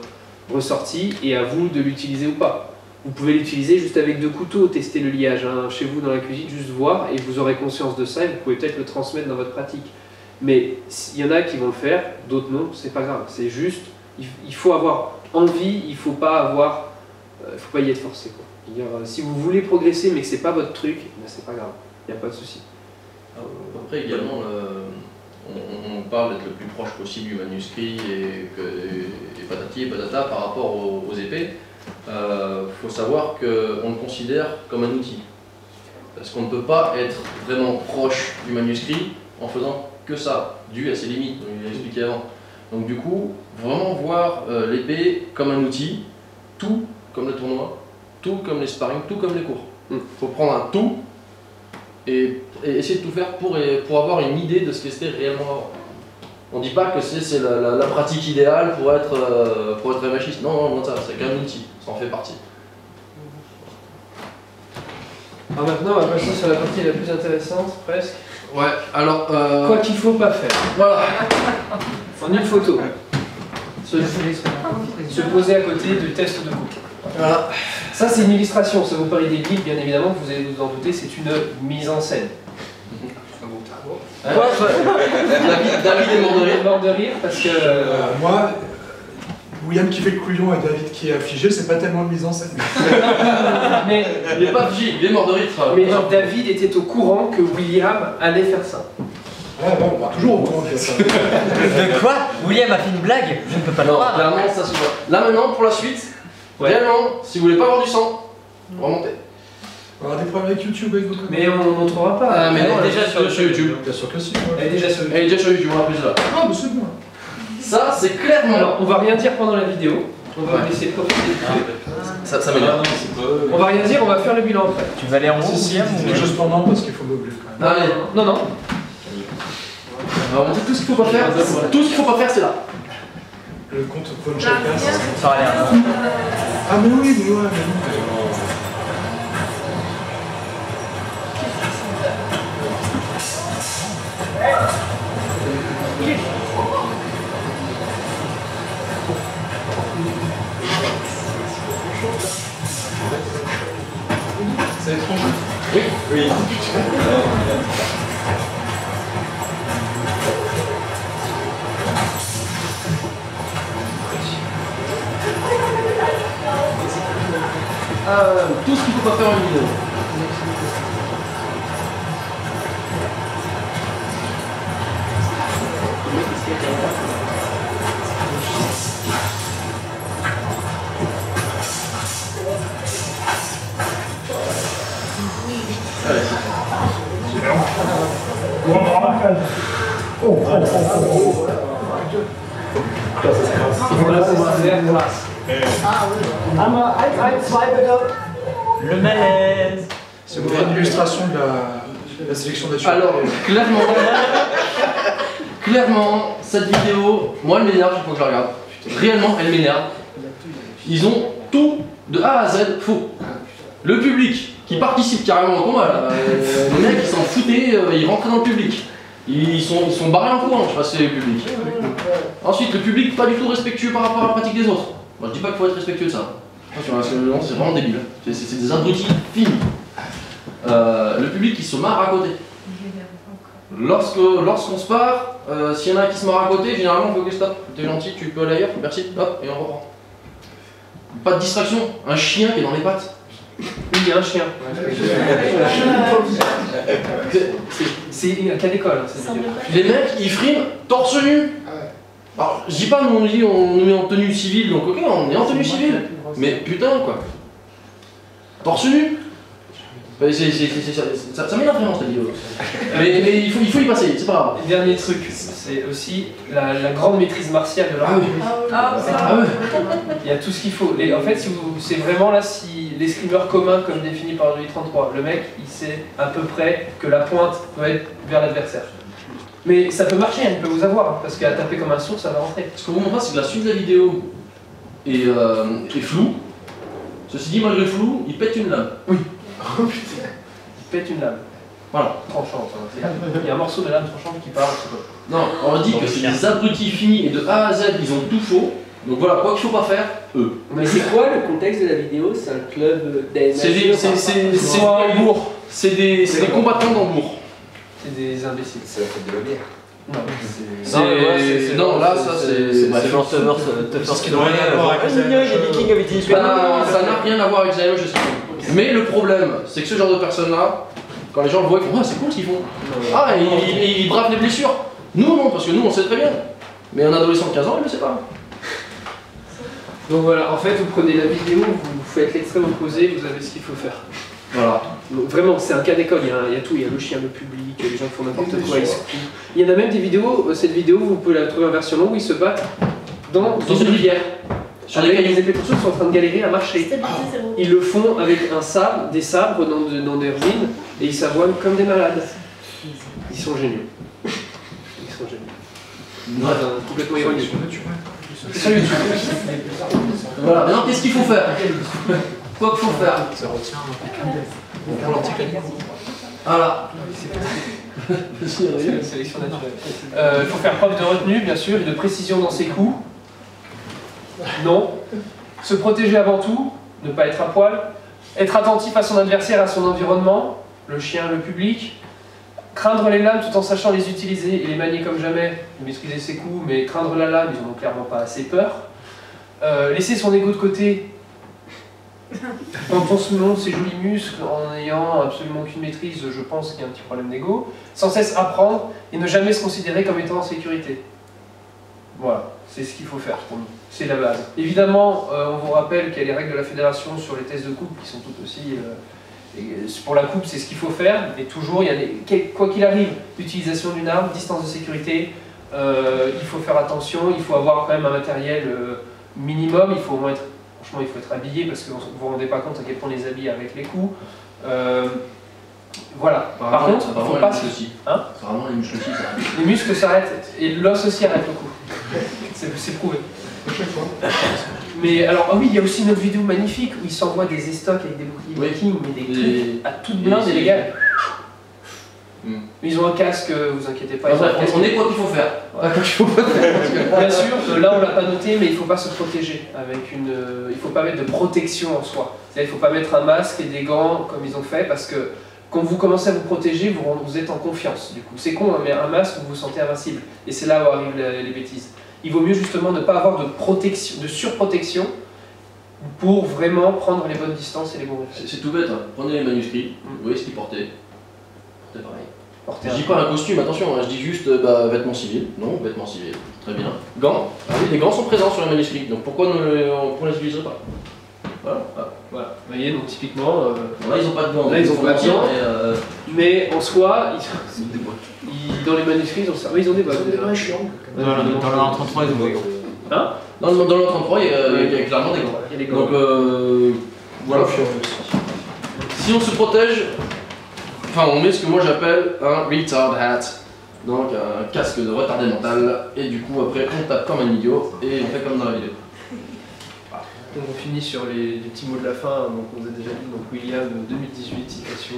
[SPEAKER 3] ressorti et à vous de l'utiliser ou pas. Vous pouvez l'utiliser juste avec 2 couteaux, tester le liage hein, chez vous dans la cuisine, juste voir et vous aurez conscience de ça et vous pouvez peut-être le transmettre dans votre pratique. Mais il y en a qui vont le faire, d'autres non, c'est pas grave. C'est juste, il faut avoir envie, il faut pas y être forcé. Quoi. Dire, si vous voulez progresser mais que c'est pas votre truc, ben c'est pas grave, il n'y a pas de souci.
[SPEAKER 2] Après également, on parle d'être le plus proche possible du manuscrit et patati et patata par rapport aux épées. Faut savoir qu'on le considère comme un outil. Parce qu'on ne peut pas être vraiment proche du manuscrit en faisant que ça, dû à ses limites, comme je l'ai expliqué avant. Donc du coup, vraiment voir l'épée comme un outil, tout comme le tournoi, tout comme les sparring, tout comme les cours. Faut prendre un tout et essayer de tout faire pour avoir une idée de ce que c'était réellement avant. On ne dit pas que c'est la pratique idéale pour être machiste. Non, non, ça, c'est qu'un outil, ça en fait partie.
[SPEAKER 3] Alors maintenant, on va passer sur la partie la plus intéressante, presque.
[SPEAKER 2] Ouais, alors...
[SPEAKER 3] Quoi qu'il faut pas faire.
[SPEAKER 2] Voilà.
[SPEAKER 3] En une photo. Se poser à côté du test de couple.
[SPEAKER 2] Voilà.
[SPEAKER 3] Ça, c'est une illustration, ça vous paraît débile, bien évidemment, vous allez vous en douter, c'est une mise en scène.
[SPEAKER 2] David est mort de rire.
[SPEAKER 3] Mort de rire parce que...
[SPEAKER 7] Moi, William qui fait le couillon et David qui est affligé, c'est pas tellement une mise en scène.
[SPEAKER 3] mais
[SPEAKER 2] il est pas affligé, il est mort de rire.
[SPEAKER 3] Mais David était au courant que William allait faire ça.
[SPEAKER 7] Ouais, on part toujours au courant de ça.
[SPEAKER 5] De quoi? William a fait une blague? Je ne peux pas le croire.
[SPEAKER 2] Clairement, ça se voit. Là maintenant, pour la suite, réellement, si vous voulez pas avoir du sang, remontez.
[SPEAKER 7] On aura des problèmes avec YouTube avec vos copains.
[SPEAKER 3] Mais on ne montrera pas.
[SPEAKER 2] Mais non,
[SPEAKER 3] elle est déjà sur
[SPEAKER 2] YouTube.
[SPEAKER 7] Bien sûr que si.
[SPEAKER 3] Elle est déjà sur YouTube.
[SPEAKER 2] Elle est déjà sur YouTube, on l'a prise là.
[SPEAKER 7] Ah, mais c'est bon.
[SPEAKER 2] Ça, c'est clairement.
[SPEAKER 3] Alors, on va rien dire pendant la vidéo. On va laisser profiter.
[SPEAKER 2] Ça m'énerve.
[SPEAKER 3] On va rien dire, on va faire le bilan après.
[SPEAKER 5] Tu vas aller en haut
[SPEAKER 7] C'est juste pendant parce qu'il faut meubler quand même.
[SPEAKER 2] Allez,
[SPEAKER 3] Non, non.
[SPEAKER 2] on va montrer tout ce qu'il faut pas faire. Tout ce qu'il faut pas faire, c'est là.
[SPEAKER 7] Le compte Von Chaka,
[SPEAKER 5] Ça va aller un peu.
[SPEAKER 7] Ah mais oui, mais ouais, mais non.
[SPEAKER 1] C'est étrange.
[SPEAKER 2] Oui. Tout ce qu'il faut pas faire en vidéo.
[SPEAKER 5] Le malaise.
[SPEAKER 7] C'est une vraie illustration de la sélection des
[SPEAKER 2] Alors, clairement, cette vidéo, moi elle m'énerve chaque fois que je la regarde. Réellement, elle m'énerve. Ils ont tout de A à Z faux. Le public qui participe carrément au combat, là, les mecs ils s'en foutaient, ils rentraient dans le public. Ils sont barrés en courant, je sais pas si c'est le public. Ensuite, le public pas du tout respectueux par rapport à la pratique des autres. Moi je dis pas qu'il faut être respectueux de ça. Attention, parce que c'est vraiment débile. C'est des abrutis finis. Le public qui se marre à côté. Lorsqu'on se part, s'il y en a un qui se marre à côté, généralement on fait ok stop, t'es gentil, tu peux aller ailleurs, merci, hop, et on reprend. Pas de distraction, un chien qui est dans les pattes.
[SPEAKER 3] Oui, il y a un chien. C'est un cas d'école, hein, cette vidéo.
[SPEAKER 2] Les mecs, ils friment torse nu. Alors, je dis pas, nous on nous met en tenue civile, donc ok, on est en tenue civile. Mais putain, quoi. Torse nu. Ça m'énerve vraiment cette vidéo. Mais il faut y passer, c'est pas grave.
[SPEAKER 3] Dernier truc, c'est aussi la grande maîtrise martiale de l'art.
[SPEAKER 2] Ah ouais.
[SPEAKER 3] Il y a tout ce qu'il faut. En fait, c'est vraiment là, si l'escrimeur commun, comme défini par le 33, le mec, il sait à peu près que la pointe doit être vers l'adversaire. Mais ça peut marcher, il peut vous avoir, hein, parce qu'à taper comme un sourd, ça va rentrer.
[SPEAKER 2] Ce qu'on vous montre, c'est que la suite de la vidéo est floue. Ceci dit, malgré le flou, il pète une lame.
[SPEAKER 3] Oui. Oh putain. Il pète une lame.
[SPEAKER 2] Voilà.
[SPEAKER 3] Tranchante. Hein. Il y a un morceau de lame tranchante qui part.
[SPEAKER 2] Non, on dit que c'est des abrutis finis et de A à Z, ils ont tout faux. Donc voilà, quoi qu'il faut pas faire, eux.
[SPEAKER 8] Mais c'est quoi le contexte de la vidéo? C'est un club d'AMH?
[SPEAKER 2] C'est des combattants d'Hambourg.
[SPEAKER 3] C'est des imbéciles.
[SPEAKER 8] C'est la fête de la bière.
[SPEAKER 2] Non, là, ça c'est.
[SPEAKER 7] C'est ce qui n'a rien à voir avec
[SPEAKER 2] Ça n'a rien à voir avec Zayo, je sais pas. Mais le problème, c'est que ce genre de personnes-là, quand les gens le voient, ils font ah, c'est cool ce qu'ils font. Ah, et ils bravent les blessures. Nous, non, parce que nous, on sait très bien. Mais un adolescent de 15 ans, il ne sait pas.
[SPEAKER 3] Donc voilà, en fait, vous prenez la vidéo, vous faites l'extrême opposé, vous avez ce qu'il faut faire.
[SPEAKER 2] Voilà.
[SPEAKER 3] Donc, vraiment, c'est un cas d'école, il y a tout, il y a le chien, le public, les gens qui font n'importe quoi, ils se couent. Il y en a même des vidéos, cette vidéo, vous pouvez la trouver en version longue, où ils se battent dans une rivière. Avec les épées pour ceux qui sont en train de galérer à marcher. Ils le font avec un sabre, des sabres dans des ruines, et ils s'avoinent comme des malades. Ils sont géniaux. Ils sont géniaux. Ouais, complètement ironique. Sur YouTube.
[SPEAKER 2] Voilà, maintenant qu'est-ce qu'il faut faire? Quoi qu'il faut faire?
[SPEAKER 7] Ça retient. On prend l'article.
[SPEAKER 2] Voilà.
[SPEAKER 3] Sélection naturelle. Il faut faire preuve de retenue, bien sûr, et de précision dans ses coups. Non. Se protéger avant tout, ne pas être à poil. Être attentif à son adversaire, à son environnement, le chien, le public. Craindre les lames tout en sachant les utiliser et les manier comme jamais, maîtriser ses coups, mais craindre la lame, ils n'en ont clairement pas assez peur. Laisser son ego de côté quand on se montre ses jolis muscles en n'ayant absolument aucune maîtrise, je pense qu'il y a un petit problème d'ego. Sans cesse apprendre et ne jamais se considérer comme étant en sécurité. Voilà, c'est ce qu'il faut faire pour nous. C'est la base. Évidemment, on vous rappelle qu'il y a les règles de la fédération sur les tests de coupe qui sont toutes aussi... pour la coupe, c'est ce qu'il faut faire, mais toujours, il y a quoi qu'il arrive, utilisation d'une arme, distance de sécurité, il faut faire attention, il faut avoir quand même un matériel minimum, il faut au moins être, franchement il faut être habillé parce que vous ne vous rendez pas compte à quel point on les habille avec les coups. Voilà. Par contre, il faut pas... Hein?
[SPEAKER 2] Apparemment les muscles aussi ça.
[SPEAKER 3] Les muscles s'arrêtent et l'os aussi arrête le coup. C'est prouvé. Mais alors, ah oui, il y a aussi une autre vidéo magnifique où ils s'envoient des estocs avec des boucliers vikings, mais des trucs à toute blinde et les gars. Ils ont un casque, vous inquiétez pas.
[SPEAKER 2] On est quoi qu'il faut faire.
[SPEAKER 3] Bien sûr, là on l'a pas noté, mais il faut pas se protéger avec une. Il faut pas mettre de protection en soi. C'est-à-dire, il faut pas mettre un masque et des gants comme ils ont fait parce que quand vous commencez à vous protéger, vous êtes en confiance. Du coup, c'est con, hein, mais un masque vous vous sentez invincible. Et c'est là où arrivent les bêtises. Il vaut mieux justement ne pas avoir de protection, de surprotection pour vraiment prendre les bonnes distances et les bons réflexes.
[SPEAKER 2] C'est tout bête, hein. Prenez les manuscrits, vous voyez ce qu'ils portaient. Portez pareil.
[SPEAKER 3] Je
[SPEAKER 2] dis pas un costume, attention, hein, je dis juste vêtements civils. Non, vêtements civils, très bien. Gants, ah oui, les gants sont présents sur les manuscrits, donc pourquoi on ne les utiliserait pas? Voilà.
[SPEAKER 3] Voilà. Vous voyez, donc typiquement...
[SPEAKER 2] là, ils n'ont pas de gants.
[SPEAKER 3] Là, ils ont pas de gants,
[SPEAKER 2] mais
[SPEAKER 3] en soi, dans les manuscrits, ils ont des bottes.
[SPEAKER 5] Dans le 133, ils ont des gants.
[SPEAKER 3] Hein?
[SPEAKER 2] Dans le 133, il y a clairement des gants.
[SPEAKER 3] Il y a des gants.
[SPEAKER 2] Donc, voilà. Si on se protège, enfin, on met ce que moi j'appelle un retard hat. Donc, un casque de retardé mental. Et du coup, après, on tape comme un idiot et on fait comme dans la vidéo.
[SPEAKER 3] Donc on finit sur les petits mots de la fin, donc on vous a déjà dit, donc William 2018, citation,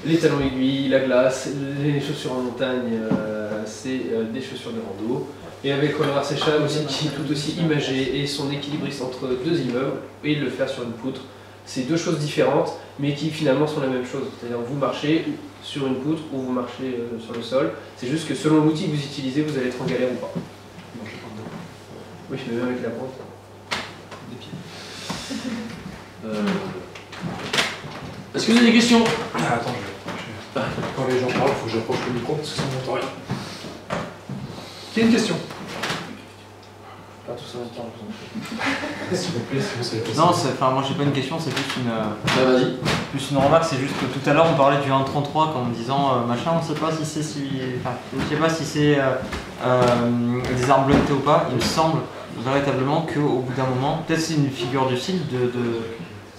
[SPEAKER 3] les talons aiguilles, la glace, les chaussures en montagne, c'est des chaussures de rando, et avec Oliver Secham aussi qui est tout aussi imagé, et son équilibriste entre deux immeubles, et le faire sur une poutre. C'est deux choses différentes, mais qui finalement sont la même chose, c'est-à-dire vous marchez sur une poutre ou vous marchez sur le sol, c'est juste que selon l'outil que vous utilisez, vous allez être en galère ou pas. Oui, mais même avec la pente.
[SPEAKER 2] Est-ce que vous avez des questions?
[SPEAKER 7] Attends, quand les gens parlent, il faut que j'approche le micro parce que ça ne m'entend rien. Qui a une question?
[SPEAKER 3] Pas tous en même temps.
[SPEAKER 7] S'il vous plaît, si vous savez pas.
[SPEAKER 5] Non, enfin, moi j'ai pas une question, c'est plus une.
[SPEAKER 2] Vas-y.
[SPEAKER 5] Plus une remarque, c'est juste que tout à l'heure on parlait du 1.33 en disant machin, on sait pas si c'est enfin, je sais pas si c'est des armes bleutées ou pas. Il me semble véritablement qu'au bout d'un moment, peut-être c'est une figure du style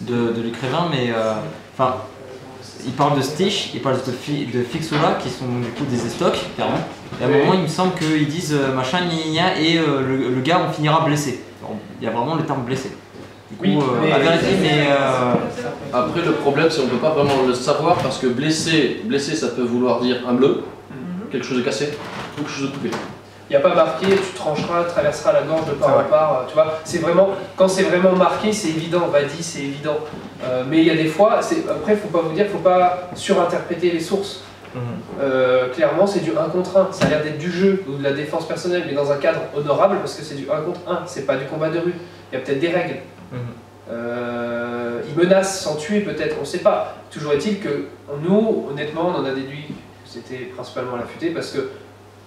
[SPEAKER 5] de l'écrivain, mais enfin, il parle de Stich, il parle de Fixola qui sont du coup des estocs, clairement. Et à un moment, il me semble qu'ils disent machin, gna, et le gars, on finira blessé. Il y a vraiment le terme blessé. Du coup, à vérifier, mais.
[SPEAKER 2] Après, le problème, c'est qu'on ne peut pas vraiment le savoir parce que blessé, ça peut vouloir dire un bleu, quelque chose de cassé, ou quelque chose de coupé.
[SPEAKER 3] Il n'y a pas marqué, tu trancheras, traverseras la gorge de part en part, tu vois. C'est vraiment, quand c'est vraiment marqué, c'est évident, Vadi, c'est évident. Mais il y a des fois, après, faut pas vous dire, faut pas surinterpréter les sources. Clairement, c'est du 1 contre 1. Ça a l'air d'être du jeu ou de la défense personnelle, mais dans un cadre honorable parce que c'est du 1 contre 1. C'est pas du combat de rue. Il y a peut-être des règles. Ils menacent sans tuer, peut-être, on sait pas. Toujours est-il que nous, honnêtement, on en a déduit que c'était principalement à l'affûté parce que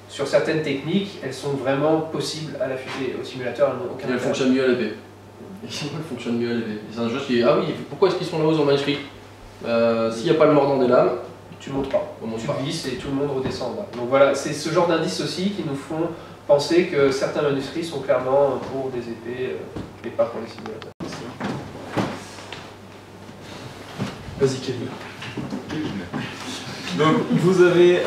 [SPEAKER 3] sur certaines techniques, elles sont vraiment possibles à l'affûté. Au simulateur, elles n'ont aucun intérêt.
[SPEAKER 2] Elles fonctionnent mieux à l'épée. Elles fonctionnent mieux à l'épée. C'est un jeu qui est. Ah oui, pourquoi est-ce qu'ils sont là-haut dans le manuscrit? S'il n'y a pas le mordant des lames,
[SPEAKER 3] tu montes pas. Tu glisses et tout le monde redescend. Donc voilà, c'est ce genre d'indices aussi qui nous font penser que certains manuscrits sont clairement pour des épées et pas pour les simulateurs.
[SPEAKER 7] Vas-y, Kevin.
[SPEAKER 10] Donc, vous avez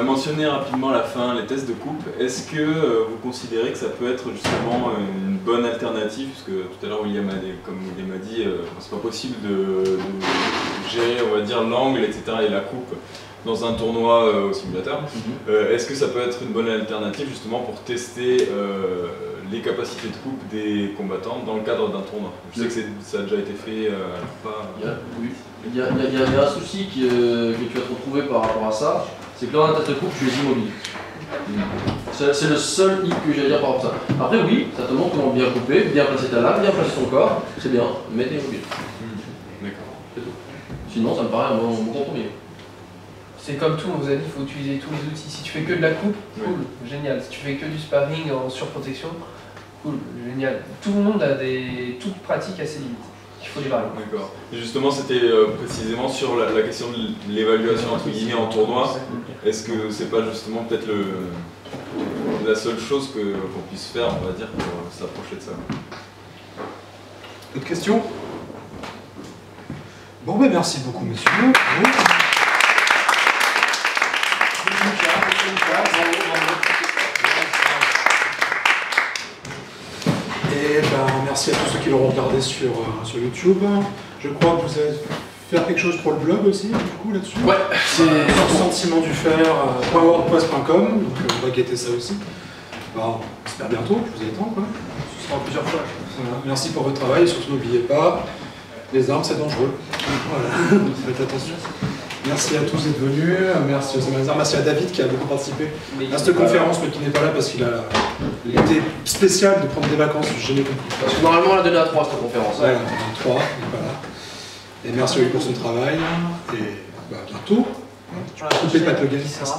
[SPEAKER 10] mentionné rapidement à la fin les tests de coupe. Est-ce que vous considérez que ça peut être justement une bonne alternative? Parce que tout à l'heure, comme William a dit, c'est pas possible de gérer, on va dire, l'angle, etc. et la coupe dans un tournoi au simulateur. Est-ce que ça peut être une bonne alternative justement pour tester les capacités de coupe des combattants dans le cadre d'un tournoi? Je sais que ça a déjà été fait
[SPEAKER 2] Il y a un souci que tu vas te retrouver par rapport à ça, c'est que lors d'un test de coupe, tu es immobile. C'est le seul hic que j'ai à dire par rapport à ça. Après oui, ça te montre comment bien couper, bien placer ta lame, bien placer ton corps, c'est bien, mais t'es immobile.
[SPEAKER 10] D'accord.
[SPEAKER 2] C'est tout. Sinon ça me paraît un bon compromis.
[SPEAKER 3] C'est comme tout, on vous a dit, il faut utiliser tous les outils. Si tu fais que de la coupe, cool, génial. Si tu fais que du sparring en surprotection, cool, génial. Tout le monde a toute pratique à ses limites. Il faut les varier.
[SPEAKER 10] D'accord. Et justement, c'était précisément sur la question de l'évaluation entre guillemets en tournoi. Est-ce que c'est pas justement peut-être la seule chose qu'on puisse faire, on va dire, pour s'approcher de ça.
[SPEAKER 7] D'autres questions? Bon, ben merci beaucoup, monsieur. Oui. Et ben, merci à tous ceux qui l'auront regardé sur YouTube. Je crois que vous allez faire quelque chose pour le blog aussi, du coup, là-dessus.
[SPEAKER 2] Ouais,
[SPEAKER 7] c'est sentimentdufer.wordpress.com, donc on va guetter ça aussi. Alors, on espère bientôt, je vous attends, quoi.
[SPEAKER 3] Ce sera plusieurs fois.
[SPEAKER 7] Voilà. Merci pour votre travail et surtout n'oubliez pas, les armes c'est dangereux. Voilà, faites attention. Merci à tous d'être venus, merci aux Amazars, merci à David qui a beaucoup participé à cette conférence mais qui n'est pas là parce qu'il a l'idée spéciale de prendre des vacances, je n'ai compris.
[SPEAKER 2] Parce que normalement on l'a donné à 3 cette conférence.
[SPEAKER 7] Voilà, 3, il n'est pas là. Et merci à lui pour son travail et à bientôt.
[SPEAKER 5] Voilà,
[SPEAKER 7] Coupez pas de
[SPEAKER 5] qui sera.